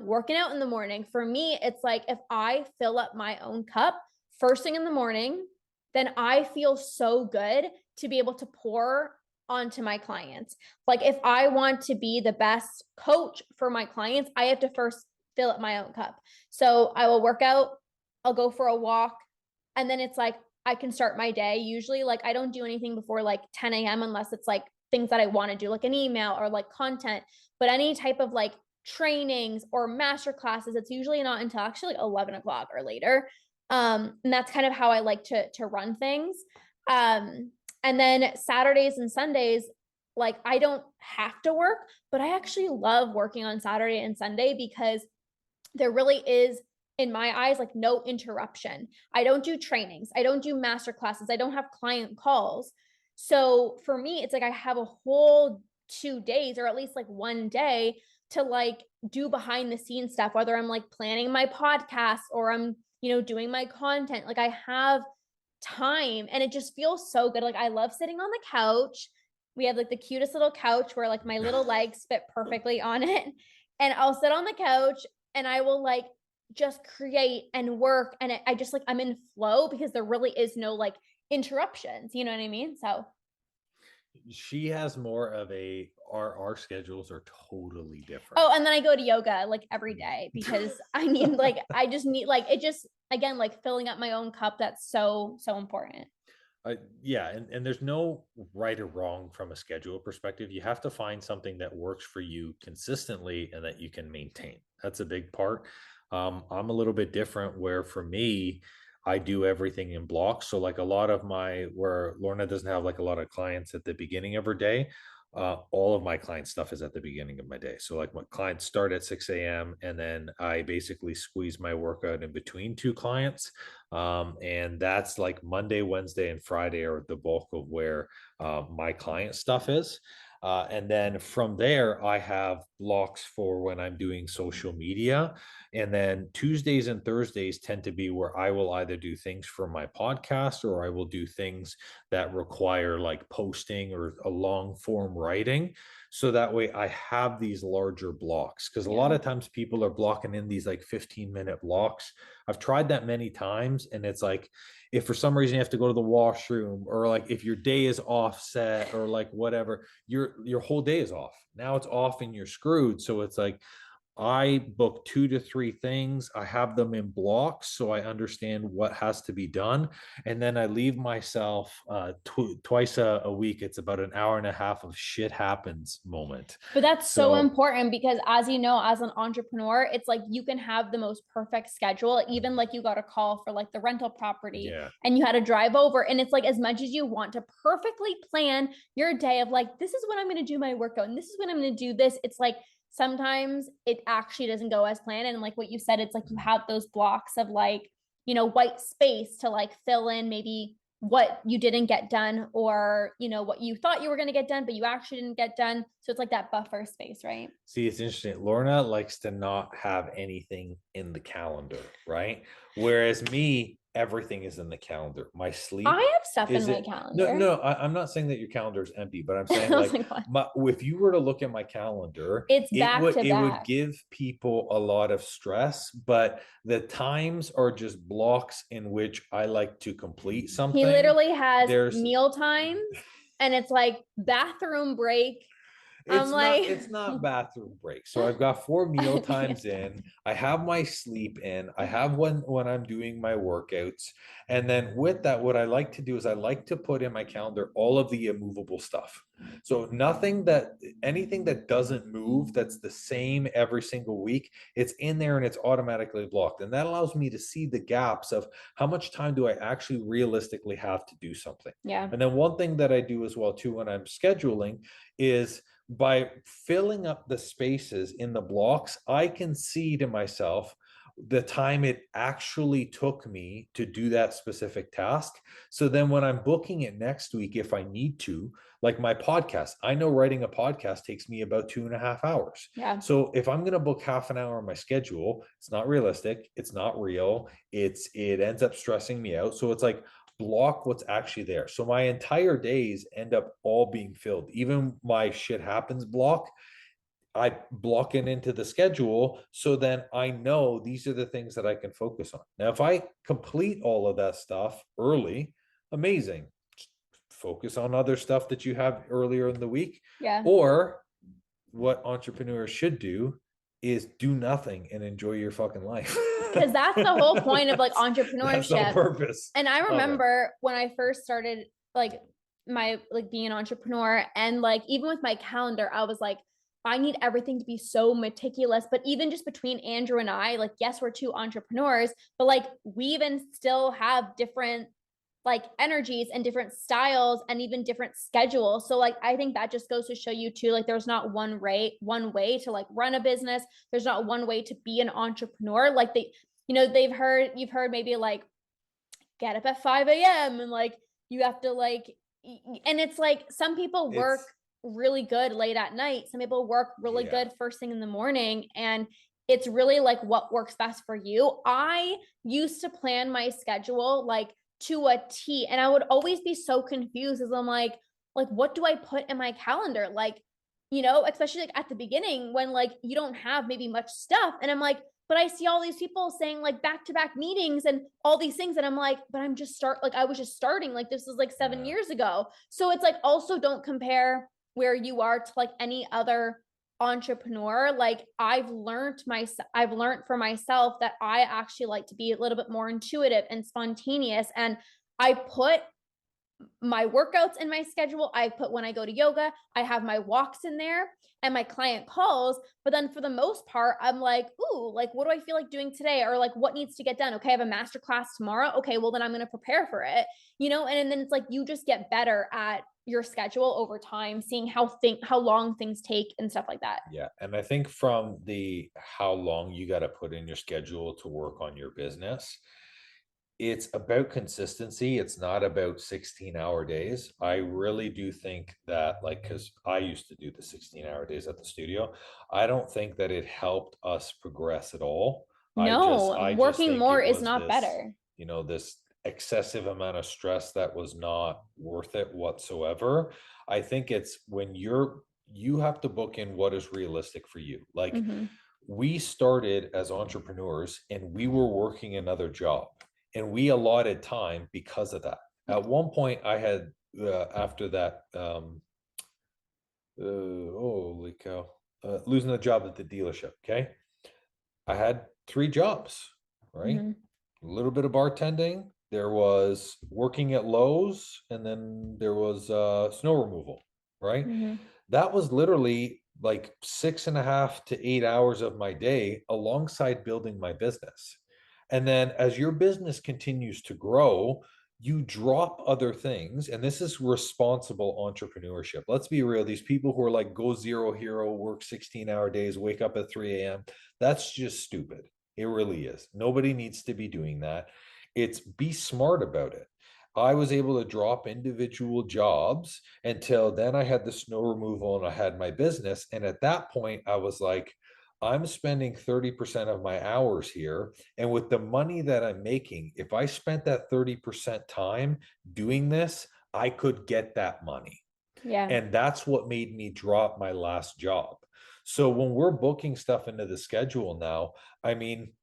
B: working out in the morning. For me, it's like if I fill up my own cup first thing in the morning, then I feel so good to be able to pour onto my clients. Like if I want to be the best coach for my clients, I have to first fill up my own cup. So I will work out, I'll go for a walk, and then it's like I can start my day. Usually, like I don't do anything before like 10 a.m. unless it's like things that I want to do, like an email or like content. But any type of like trainings or master classes, it's usually not until actually 11 o'clock or later. And that's kind of how I like to run things. And then Saturdays and Sundays, like I don't have to work, but I actually love working on Saturday and Sunday because there really is, in my eyes, like no interruption. I don't do trainings, I don't do master classes, I don't have client calls. So for me, it's like I have a whole 2 days, or at least like one day, to like do behind the scenes stuff, whether I'm like planning my podcast or I'm, doing my content. Like I have time and it just feels so good. Like I love sitting on the couch. We have like the cutest little couch where like my little legs fit perfectly on it. And I'll sit on the couch and I will like just create and work. And I just like, I'm in flow because there really is no like interruptions. You know what I mean? So
C: She has more of our schedules are totally different.
B: oh, and then I go to yoga like every day because I need like, I just need like, it just, again, like filling up my own cup. That's so, so important.
C: Yeah, and there's no right or wrong from a schedule perspective. You have to find something that works for you consistently and that you can maintain. That's a big part. I'm a little bit different where for me, I do everything in blocks. So like a lot of where Lorna doesn't have like a lot of clients at the beginning of her day, all of my client stuff is at the beginning of my day. So like my clients start at 6 a.m. and then I basically squeeze my workout in between two clients. And that's like Monday, Wednesday, and Friday are the bulk of where my client stuff is. And then from there, I have blocks for when I'm doing social media. And then Tuesdays and Thursdays tend to be where I will either do things for my podcast or I will do things that require like posting or a long form writing. So that way I have these larger blocks because a lot
B: Yeah.
C: of times people are blocking in these like 15-minute blocks. I've tried that many times and it's like, if for some reason you have to go to the washroom or like if your day is offset or like whatever, your whole day is off. Now it's off and you're screwed. So it's like I book 2 to 3 things. I have them in blocks so I understand what has to be done. And then I leave myself twice a week. It's about an hour and a half of shit happens moment.
B: But that's so
C: So,
B: important because as you know, as an entrepreneur, it's like you can have the most perfect schedule. Even like you got a call for like the rental property
C: yeah.
B: and you had to drive over. And it's like as much as you want to perfectly plan your day of like, this is when I'm going to do my workout and this is when I'm going to do this. It's like sometimes it actually doesn't go as planned. And like what you said, it's like you have those blocks of like, you know, white space to like fill in maybe what you didn't get done or, you know, what you thought you were going to get done, but you actually didn't get done. So it's like that buffer space, right?
C: See, it's interesting. Lorna likes to not have anything in the calendar, right? Whereas me, everything is in the calendar. My sleep
B: I have stuff in
C: is
B: my
C: it. No,
B: calendar.
C: no, I'm not saying that your calendar is empty, but I'm saying
B: I was
C: like
B: like, what?
C: if you were to look at my calendar,
B: It's
C: it
B: back
C: would
B: to
C: it would
B: back.
C: give people a lot of stress, but the times are just blocks in which I like to complete
B: He
C: something.
B: literally has
C: There's
B: meal times and it's like bathroom break. I'm like,
C: it's not bathroom break. So I've got 4 meal
B: I think
C: times
B: it's
C: in. I have my sleep in. I have one when I'm doing my workouts. And then with that, what I like to do is I like to put in my calendar all of the immovable stuff. So anything that doesn't move, that's the same every single week, it's in there and it's automatically blocked. And that allows me to see the gaps of how much time do I actually realistically have to do something.
B: yeah.
C: And then one thing that I do as well too when I'm scheduling is by filling up the spaces in the blocks, I can see to myself the time it actually took me to do that specific task. So then when I'm booking it next week, if I need to, like my podcast, I know writing a podcast takes me about 2.5 hours.
B: Yeah.
C: So if I'm going to book half an hour on my schedule, it's not realistic. It's not real. It ends up stressing me out. So it's like, block what's actually there. So my entire days end up all being filled. Even my shit happens block, I block it into the schedule. So then I know these are the things that I can focus on. Now, if I complete all of that stuff early, amazing. Focus on other stuff that you have earlier in the week.
B: Yeah.
C: Or what entrepreneurs should do is do nothing and enjoy your fucking life.
B: Because that's the whole point of like
C: That's the
B: entrepreneurship.
C: purpose.
B: And I
C: of it.
B: remember when I first started like my like being an entrepreneur and like even with my calendar, I was like, I need everything to be so meticulous. But even just between Andrew and I, like, yes, we're two entrepreneurs, but like we even still have different like energies and different styles and even different schedules. So like I think that just goes to show you too, like there's not one way to like run a business. There's not one way to be an entrepreneur. Like they, you know, you've heard maybe like get up at 5 a.m. and like you have to like and it's like some people work really good late at night. Some people work really good first thing in the morning. And it's really like what works best for you. I used to plan my schedule like to a T. And I would always be so confused as I'm like, what do I put in my calendar? Like, you know, especially like at the beginning when like you don't have maybe much stuff. And I'm like, but I see all these people saying like back-to-back meetings and all these things. And I'm like, but I was just starting, like this was like 7 years ago. So it's like, also don't compare where you are to like any other entrepreneur. Like I've learned for myself that I actually like to be a little bit more intuitive and spontaneous. And I put my workouts in my schedule. I put when I go to yoga, I have my walks in there and my client calls. But then for the most part, I'm like, ooh, like, what do I feel like doing today? Or like, what needs to get done? Okay, I have a master class tomorrow. Okay, well, then I'm going to prepare for it, you know? And then it's like, you just get better at your schedule over time, seeing how long things take and stuff like that.
C: Yeah. And I think from the how long you got to put in your schedule to work on your business, it's about consistency. It's not about 16-hour days. I really do think that, like, because I used to do the 16-hour days at the studio, I don't think that it helped us progress at all.
B: No,
C: I just
B: working
C: think
B: more
C: it
B: is
C: was
B: not
C: this,
B: better.
C: this excessive amount of stress that was not worth it whatsoever. I think it's when you have to book in what is realistic for you. Like,
B: Mm-hmm.
C: we started as entrepreneurs and we were working another job and we allotted time because of that. At one point, I had after that, holy cow, losing the job at the dealership. Okay, I had 3 jobs, right?
B: Mm-hmm.
C: A little bit of bartending. There was working at Lowe's, and then there was snow removal, right?
B: Mm-hmm.
C: That was literally like 6.5 to 8 hours of my day alongside building my business. And then as your business continues to grow, you drop other things. And this is responsible entrepreneurship. Let's be real. These people who are like, go zero hero, work 16-hour days, wake up at 3 a.m., that's just stupid. It really is. Nobody needs to be doing that. It's be smart about it. I was able to drop individual jobs until then I had the snow removal and I had my business. And at that point, I was like, I'm spending 30% of my hours here. And with the money that I'm making, if I spent that 30% time doing this, I could get that money.
B: Yeah.
C: And that's what made me drop my last job. So when we're booking stuff into the schedule now, I mean,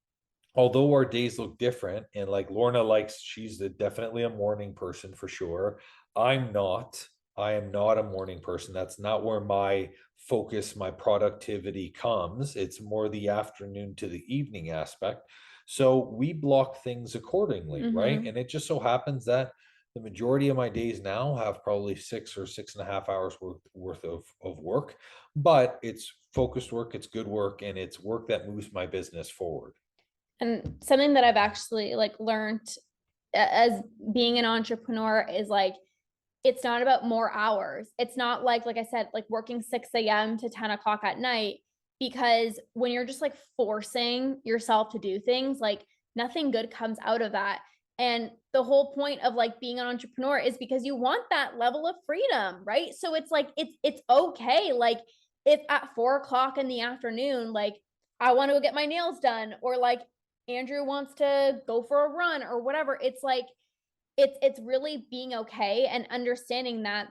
C: although our days look different, and like Lorna likes, she's definitely a morning person for sure. I'm not. I am not a morning person. That's not where my focus, my productivity comes. It's more the afternoon to the evening aspect. So we block things accordingly, right?
B: Mm-hmm.
C: And it just so happens that the majority of my days now have probably 6 or 6.5 hours worth of work, but it's focused work, it's good work, and it's work that moves my business forward.
B: And something that I've actually like learned as being an entrepreneur is like, it's not about more hours. It's not like I said, like working 6 a.m. to 10 o'clock at night, because when you're just like forcing yourself to do things, like nothing good comes out of that. And the whole point of like being an entrepreneur is because you want that level of freedom, right? So it's like, it's okay. Like if at 4 o'clock in the afternoon, like I want to go get my nails done, or like Andrew wants to go for a run or whatever, it's like, it's really being okay and understanding that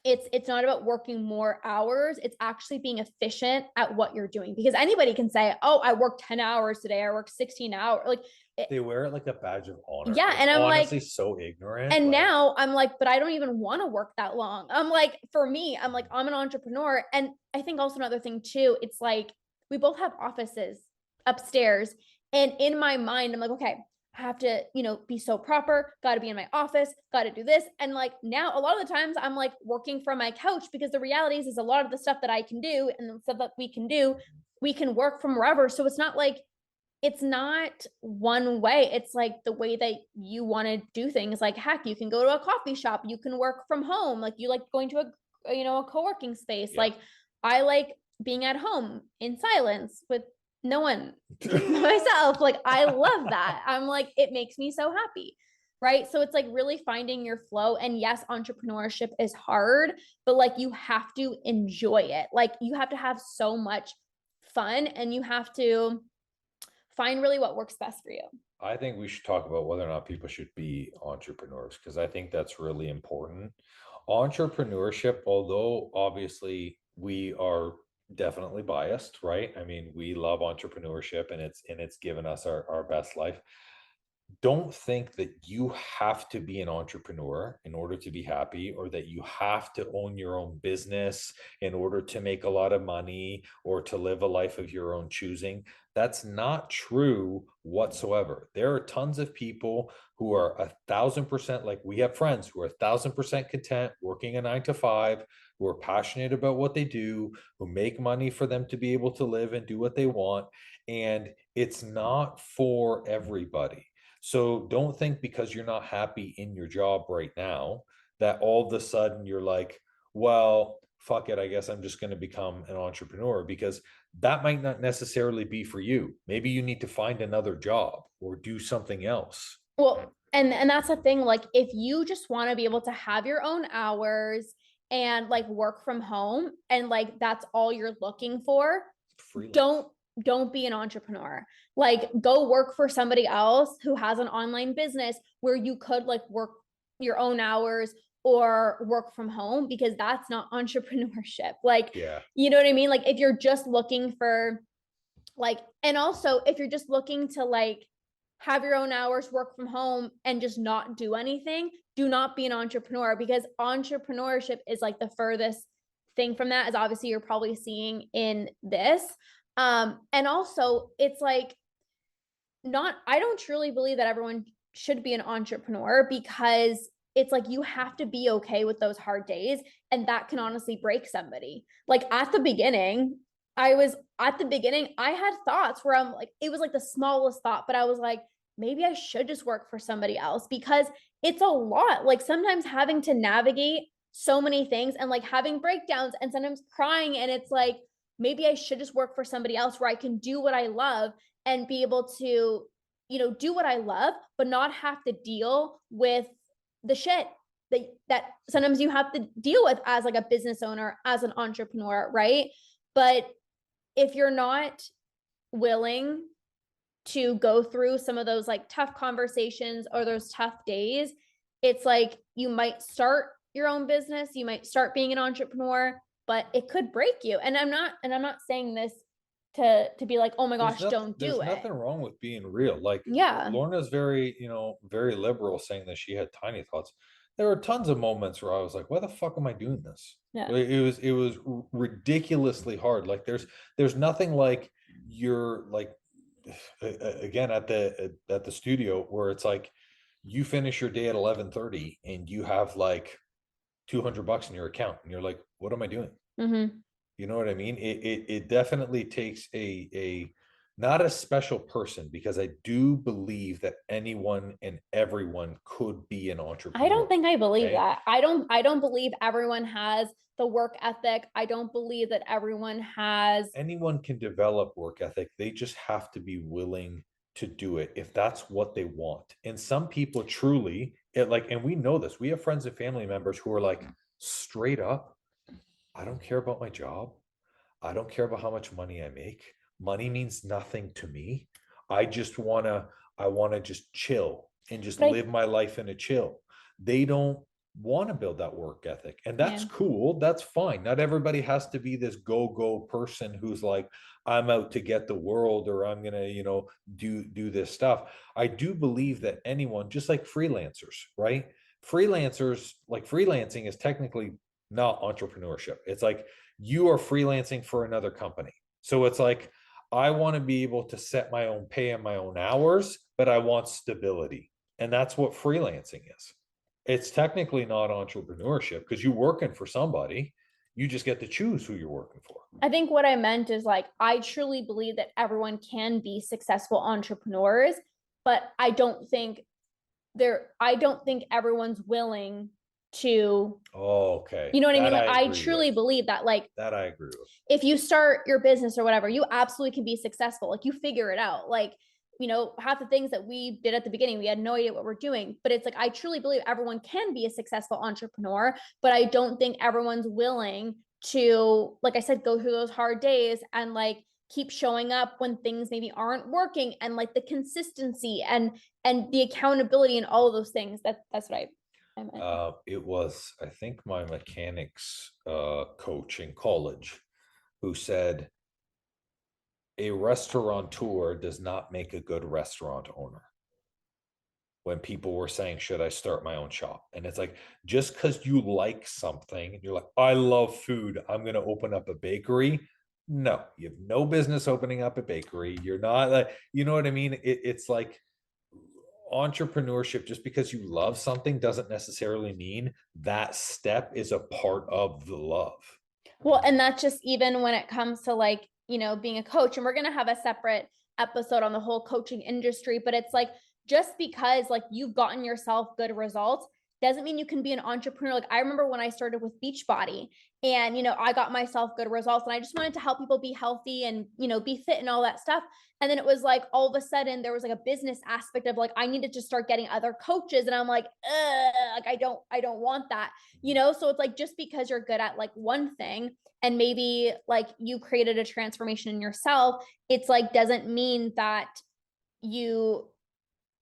B: it's not about working more hours. It's actually being efficient at what you're doing, because anybody can say, oh, I worked 10 hours today, I worked 16 hours, like
C: They wear it like a badge of honor.
B: yeah.
C: It's
B: And I'm like,
C: honestly so ignorant.
B: and
C: Like,
B: now I'm like, but I don't even want to work that long. I'm like, for me, I'm like, I'm an entrepreneur. And I think also another thing too, it's like we both have offices upstairs. And in my mind, I'm like, okay, I have to, be so proper, got to be in my office, got to do this. And like now, a lot of the times I'm like working from my couch, because the reality is a lot of the stuff that I can do and the stuff that we can do, we can work from wherever. So it's not one way. It's like the way that you want to do things. Like, heck, you can go to a coffee shop, you can work from home. Like you like going to a co-working space.
C: yeah.
B: Like I like being at home in silence with no one myself. Like I love that. I'm like, it makes me so happy. Right. So it's like really finding your flow. And yes, entrepreneurship is hard, but like you have to enjoy it. Like you have to have so much fun, and you have to find really what works best for you.
C: I think we should talk about whether or not people should be entrepreneurs, because I think that's really important. Entrepreneurship, although obviously we are definitely biased, right? I mean, we love entrepreneurship and it's given us our best life. Don't think that you have to be an entrepreneur in order to be happy, or that you have to own your own business in order to make a lot of money or to live a life of your own choosing. That's not true whatsoever. There are tons of people who are 1,000%, like we have friends who are 1,000% content working a 9 to 5, who are passionate about what they do, who make money for them to be able to live and do what they want. And it's not for everybody. So don't think because you're not happy in your job right now that all of a sudden you're like, well, fuck it, I guess I'm just going to become an entrepreneur, because that might not necessarily be for you. Maybe you need to find another job or do something else.
B: Well, and that's the thing, like if you just want to be able to have your own hours and like work from home and like that's all you're looking for,
C: Freelance.
B: don't be an entrepreneur. Like go work for somebody else who has an online business where you could like work your own hours or work from home, because that's not entrepreneurship. Like,
C: Yeah.
B: you know what I mean? Like if you're just looking for like, and also if you're just looking to like have your own hours, work from home and just not do anything, do not be an entrepreneur, because entrepreneurship is like the furthest thing from that, as obviously you're probably seeing in this. And also it's like not, I don't truly believe that everyone should be an entrepreneur, because it's like you have to be okay with those hard days, and that can honestly break somebody. Like at the beginning, I had thoughts where I'm like, it was like the smallest thought, but I was like, maybe I should just work for somebody else, because it's a lot. Like sometimes having to navigate so many things and like having breakdowns and sometimes crying, and it's like, maybe I should just work for somebody else where I can do what I love and be able to, do what I love, but not have to deal with the shit that sometimes you have to deal with as like a business owner, as an entrepreneur, right? But if you're not willing to go through some of those like tough conversations or those tough days, it's like you might start your own business, you might start being an entrepreneur, but it could break you. And I'm not saying this to be like, oh my gosh, don't do
C: There's
B: it.
C: nothing wrong with being real. Like
B: Yeah.
C: Lorna's very, very liberal, saying that she had tiny thoughts. There were tons of moments where I was like, why the fuck am I doing this?
B: Yeah.
C: It was ridiculously hard. Like there's nothing like you're like again at the studio where it's like you finish your day at 11:30 and you have like $200 in your account and you're like, what am I doing?
B: Mm-hmm.
C: You know what I mean? It definitely takes a not a special person, because I do believe that anyone and everyone could be an
B: I don't
C: entrepreneur.
B: think I believe
C: Okay?
B: that. I don't believe everyone has the work ethic. I don't believe that everyone has.
C: Anyone can develop work ethic. They just have to be willing to do it if that's what they want. And some people truly and we know this. We have friends and family members who are like straight up, I don't care about my job. I don't care about how much money I make. Money means nothing to me. I just I wanna just chill and just
B: But
C: live my life in a chill. They don't want to build that work ethic. And that's
B: Yeah.
C: cool. That's fine. Not everybody has to be this go-go person who's like, I'm out to get the world, or I'm gonna, do this stuff. I do believe that anyone, just like freelancers, right? Freelancers, like freelancing is technically not entrepreneurship. It's like you are freelancing for another company. So it's like, I want to be able to set my own pay and my own hours, but I want stability. And that's what freelancing is. It's technically not entrepreneurship because you're working for somebody. You just get to choose who you're working for.
B: I think what I meant is like, I truly believe that everyone can be successful entrepreneurs, but I don't think everyone's willing to,
C: Oh, okay.
B: you know what I mean?
C: That
B: Like,
C: I
B: I
C: agree
B: truly
C: with.
B: believe that, like,
C: That I agree with.
B: if you start your business or whatever, you absolutely can be successful. Like, you figure it out. Like, half the things that we did at the beginning, we had no idea what we're doing. But it's like, I truly believe everyone can be a successful entrepreneur, but I don't think everyone's willing to, like I said, go through those hard days and like keep showing up when things maybe aren't working, and like the consistency and the accountability and all of those things. That's what I meant.
C: It was, I think, my mechanics coach in college who said, a restaurateur does not make a good restaurant owner. When people were saying, should I start my own shop? And it's like, just because you like something and you're like, I love food, I'm going to open up a bakery. No, you have no business opening up a bakery. You're not like, you know what I mean? It's like entrepreneurship, just because you love something doesn't necessarily mean that step is a part of the love.
B: Well, and that's just even when it comes to like, being a coach, and we're going to have a separate episode on the whole coaching industry, but it's like, just because like you've gotten yourself good results doesn't mean you can be an entrepreneur. Like I remember when I started with Beachbody and, I got myself good results and I just wanted to help people be healthy and, be fit and all that stuff. And then it was like, all of a sudden there was like a business aspect of like, I needed to start getting other coaches. And I'm like, like, I don't want that, So it's like, just because you're good at like one thing and maybe like you created a transformation in yourself, it's like,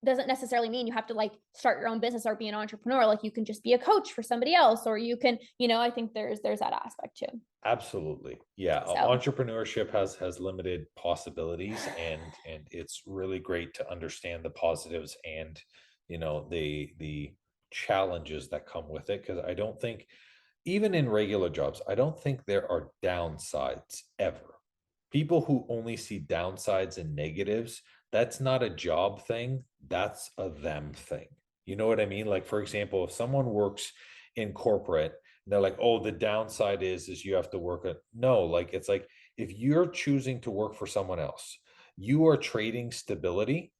B: doesn't necessarily mean you have to like start your own business or be an entrepreneur. Like you can just be a coach for somebody else, or you can, I think there's that aspect too.
C: Absolutely. Yeah.
B: So
C: Entrepreneurship has limited possibilities, and it's really great to understand the positives and, the challenges that come with it. Because I don't think, even in regular jobs, I don't think there are downsides ever. People who only see downsides and negatives, that's not a job thing, that's a them thing. You know what I mean? Like, for example, if someone works in corporate, they're like, oh, the downside is you have to work at, no, like, it's like, if you're choosing to work for someone else, you are trading stability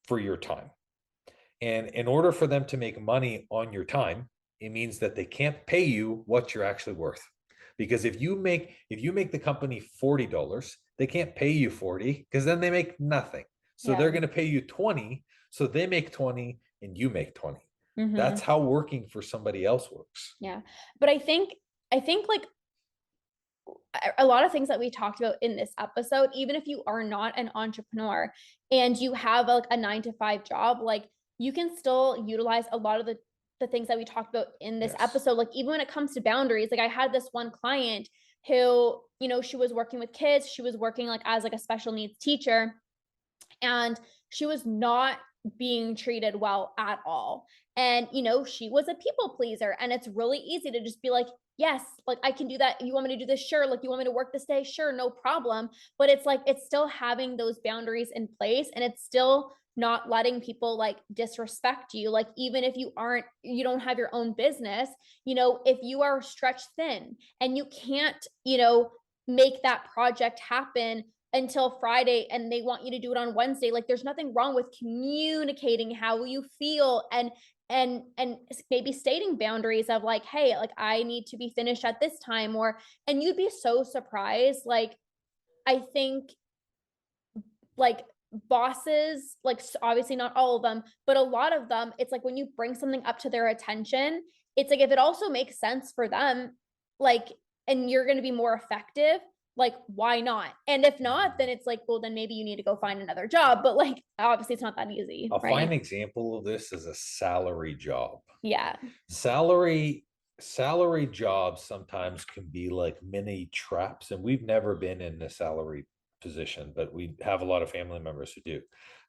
C: for your time. And in order for them to make money on your time, it means that they can't pay you what you're actually worth. Because if you make the company $40, they can't pay you 40 because then they make nothing. So
B: yeah.
C: they're going to pay you 20, so they make 20 and you make 20. That's how working for somebody else works.
B: Yeah. But I think like a lot of things that we talked about in this episode, even if you are not an entrepreneur and you have like a 9 to 5 job, like you can still utilize a lot of the things that we talked about in this episode. Like even when it comes to boundaries, like I had this one client who, she was working with kids, she was working like as like a special needs teacher, and she was not being treated well at all. And, she was a people pleaser, and it's really easy to just be like, yes, like I can do that. You want me to do this? Sure. Like you want me to work this day? Sure. No problem. But it's like, it's still having those boundaries in place, and it's still not letting people like disrespect you. Like, even if you don't have your own business, if you are stretched thin and you can't, make that project happen until Friday and they want you to do it on Wednesday, like there's nothing wrong with communicating how you feel and maybe stating boundaries of like, hey, like I need to be finished at this time. And you'd be so surprised. Like I think like bosses, like obviously not all of them, but a lot of them, it's like when you bring something up to their attention, it's like if it also makes sense for them, like, and you're going to be more effective, like why not? And if not, then it's like, well, then maybe you need to go find another job. But like obviously it's not that easy,
C: A
B: right?
C: fine example of this is a salary job.
B: Yeah.
C: Salary jobs sometimes can be like mini traps, and we've never been in a salary position, but we have a lot of family members who do.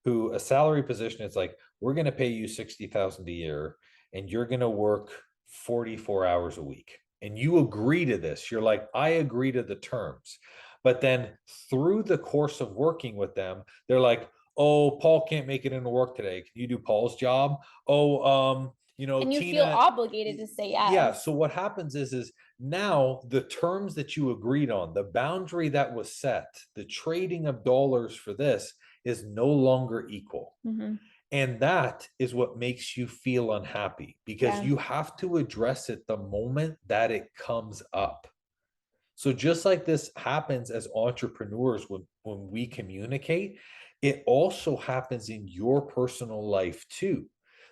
C: Who a salary position, it's like, we're going to pay you 60,000 a year and you're going to work 44 hours a week. And you agree to this. You're like, I agree to the terms. But then through the course of working with them, they're like, oh, Paul can't make it into work today. Can you do Paul's job? Oh,
B: And you
C: Tina,
B: feel obligated to say yes.
C: yeah. So what happens is now the terms that you agreed on, the boundary that was set, the trading of dollars for this is no longer equal. And that is what makes you feel unhappy, because you have to address it the moment that it comes up. So just like this happens as entrepreneurs when we communicate, it also happens in your personal life too,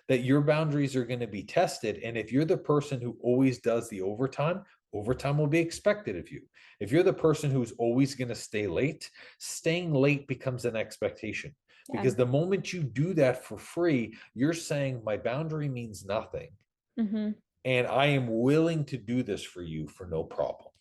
C: that your boundaries are going to be tested. And if you're the person who always does the overtime, overtime will be expected of you. If you're the person who's always going to stay late, staying late becomes an expectation. Because the moment you do that for free, you're saying my boundary means nothing. And I am willing to do this for you for no problem.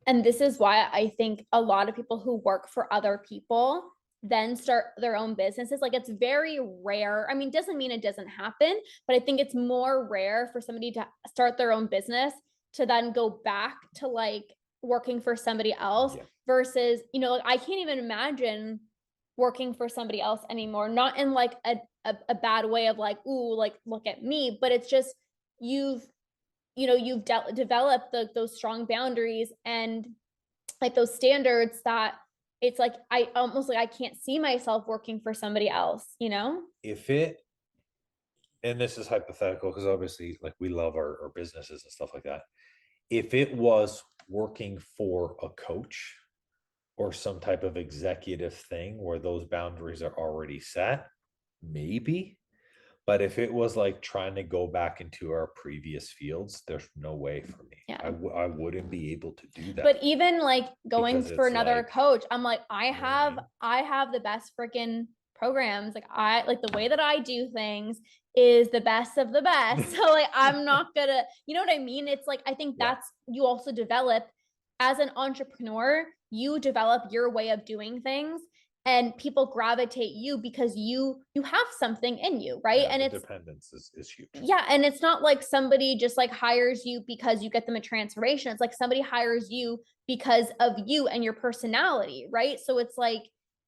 B: And this is why I think a lot of people who work for other people then start their own businesses. Like it's very rare. I mean, doesn't mean it doesn't happen, but I think it's more rare for somebody to start their own business to then go back to like working for somebody else versus, like I can't even imagine working for somebody else anymore. Not in like a bad way of like, ooh, like look at me, but it's just you've developed those strong boundaries and like those standards that it's like I almost like I can't see myself working for somebody else.
C: If it and this is hypothetical because obviously like we love our businesses and stuff like that. If it was working for a coach or some type of executive thing where those boundaries are already set, maybe. But if it was like trying to go back into our previous fields, there's no way for me.
B: Yeah.
C: I wouldn't be able to do that.
B: But even like going
C: Because
B: for
C: it's
B: another
C: like,
B: coach, I'm like, I
C: you know what I
B: have
C: mean?
B: I have the best freaking programs. Like I like the way that I do things is the best of the best. So like I'm not gonna, you know what I mean? It's like I think
C: Yeah.
B: that's you also develop as an entrepreneur, you develop your way of doing things and people gravitate you because you have something in you, right?
C: Yeah,
B: And
C: the
B: it's
C: dependence is huge.
B: yeah, and it's not like somebody just like hires you because you get them a transformation. It's like somebody hires you because of you and your personality, right? So it's like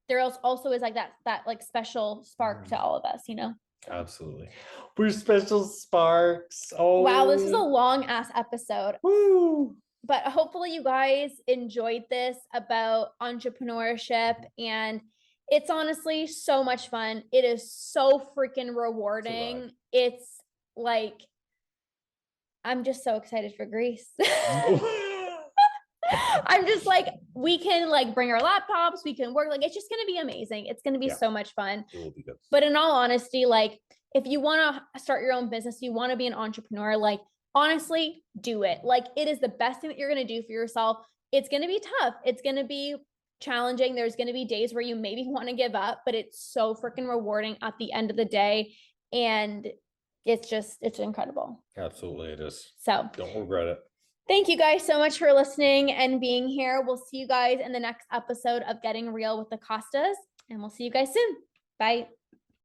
B: there also is like that like special spark to all of us, you know?
C: Absolutely. We're special sparks.
B: Wow, this is a
C: Oh,
B: long ass episode.
C: woo.
B: But hopefully you guys enjoyed this about entrepreneurship, and it's honestly so much fun. It is so freaking rewarding. It's like I'm just so excited for Greece. I'm just like, we can like bring our laptops, we can work. Like, it's just going to be amazing. It's going to be
C: Yeah.
B: so much fun.
C: It will be good.
B: But in all honesty, like, if you want to start your own business, you want to be an entrepreneur, like, honestly, do it. Like, it is the best thing that you're going to do for yourself. It's going to be tough. It's going to be challenging. There's going to be days where you maybe want to give up, but it's so freaking rewarding at the end of the day. And it's incredible.
C: Absolutely, it is.
B: So
C: don't regret it.
B: thank you guys so much for listening and being here. We'll see you guys in the next episode of Getting Real with the Costas, and we'll see you guys soon. Bye.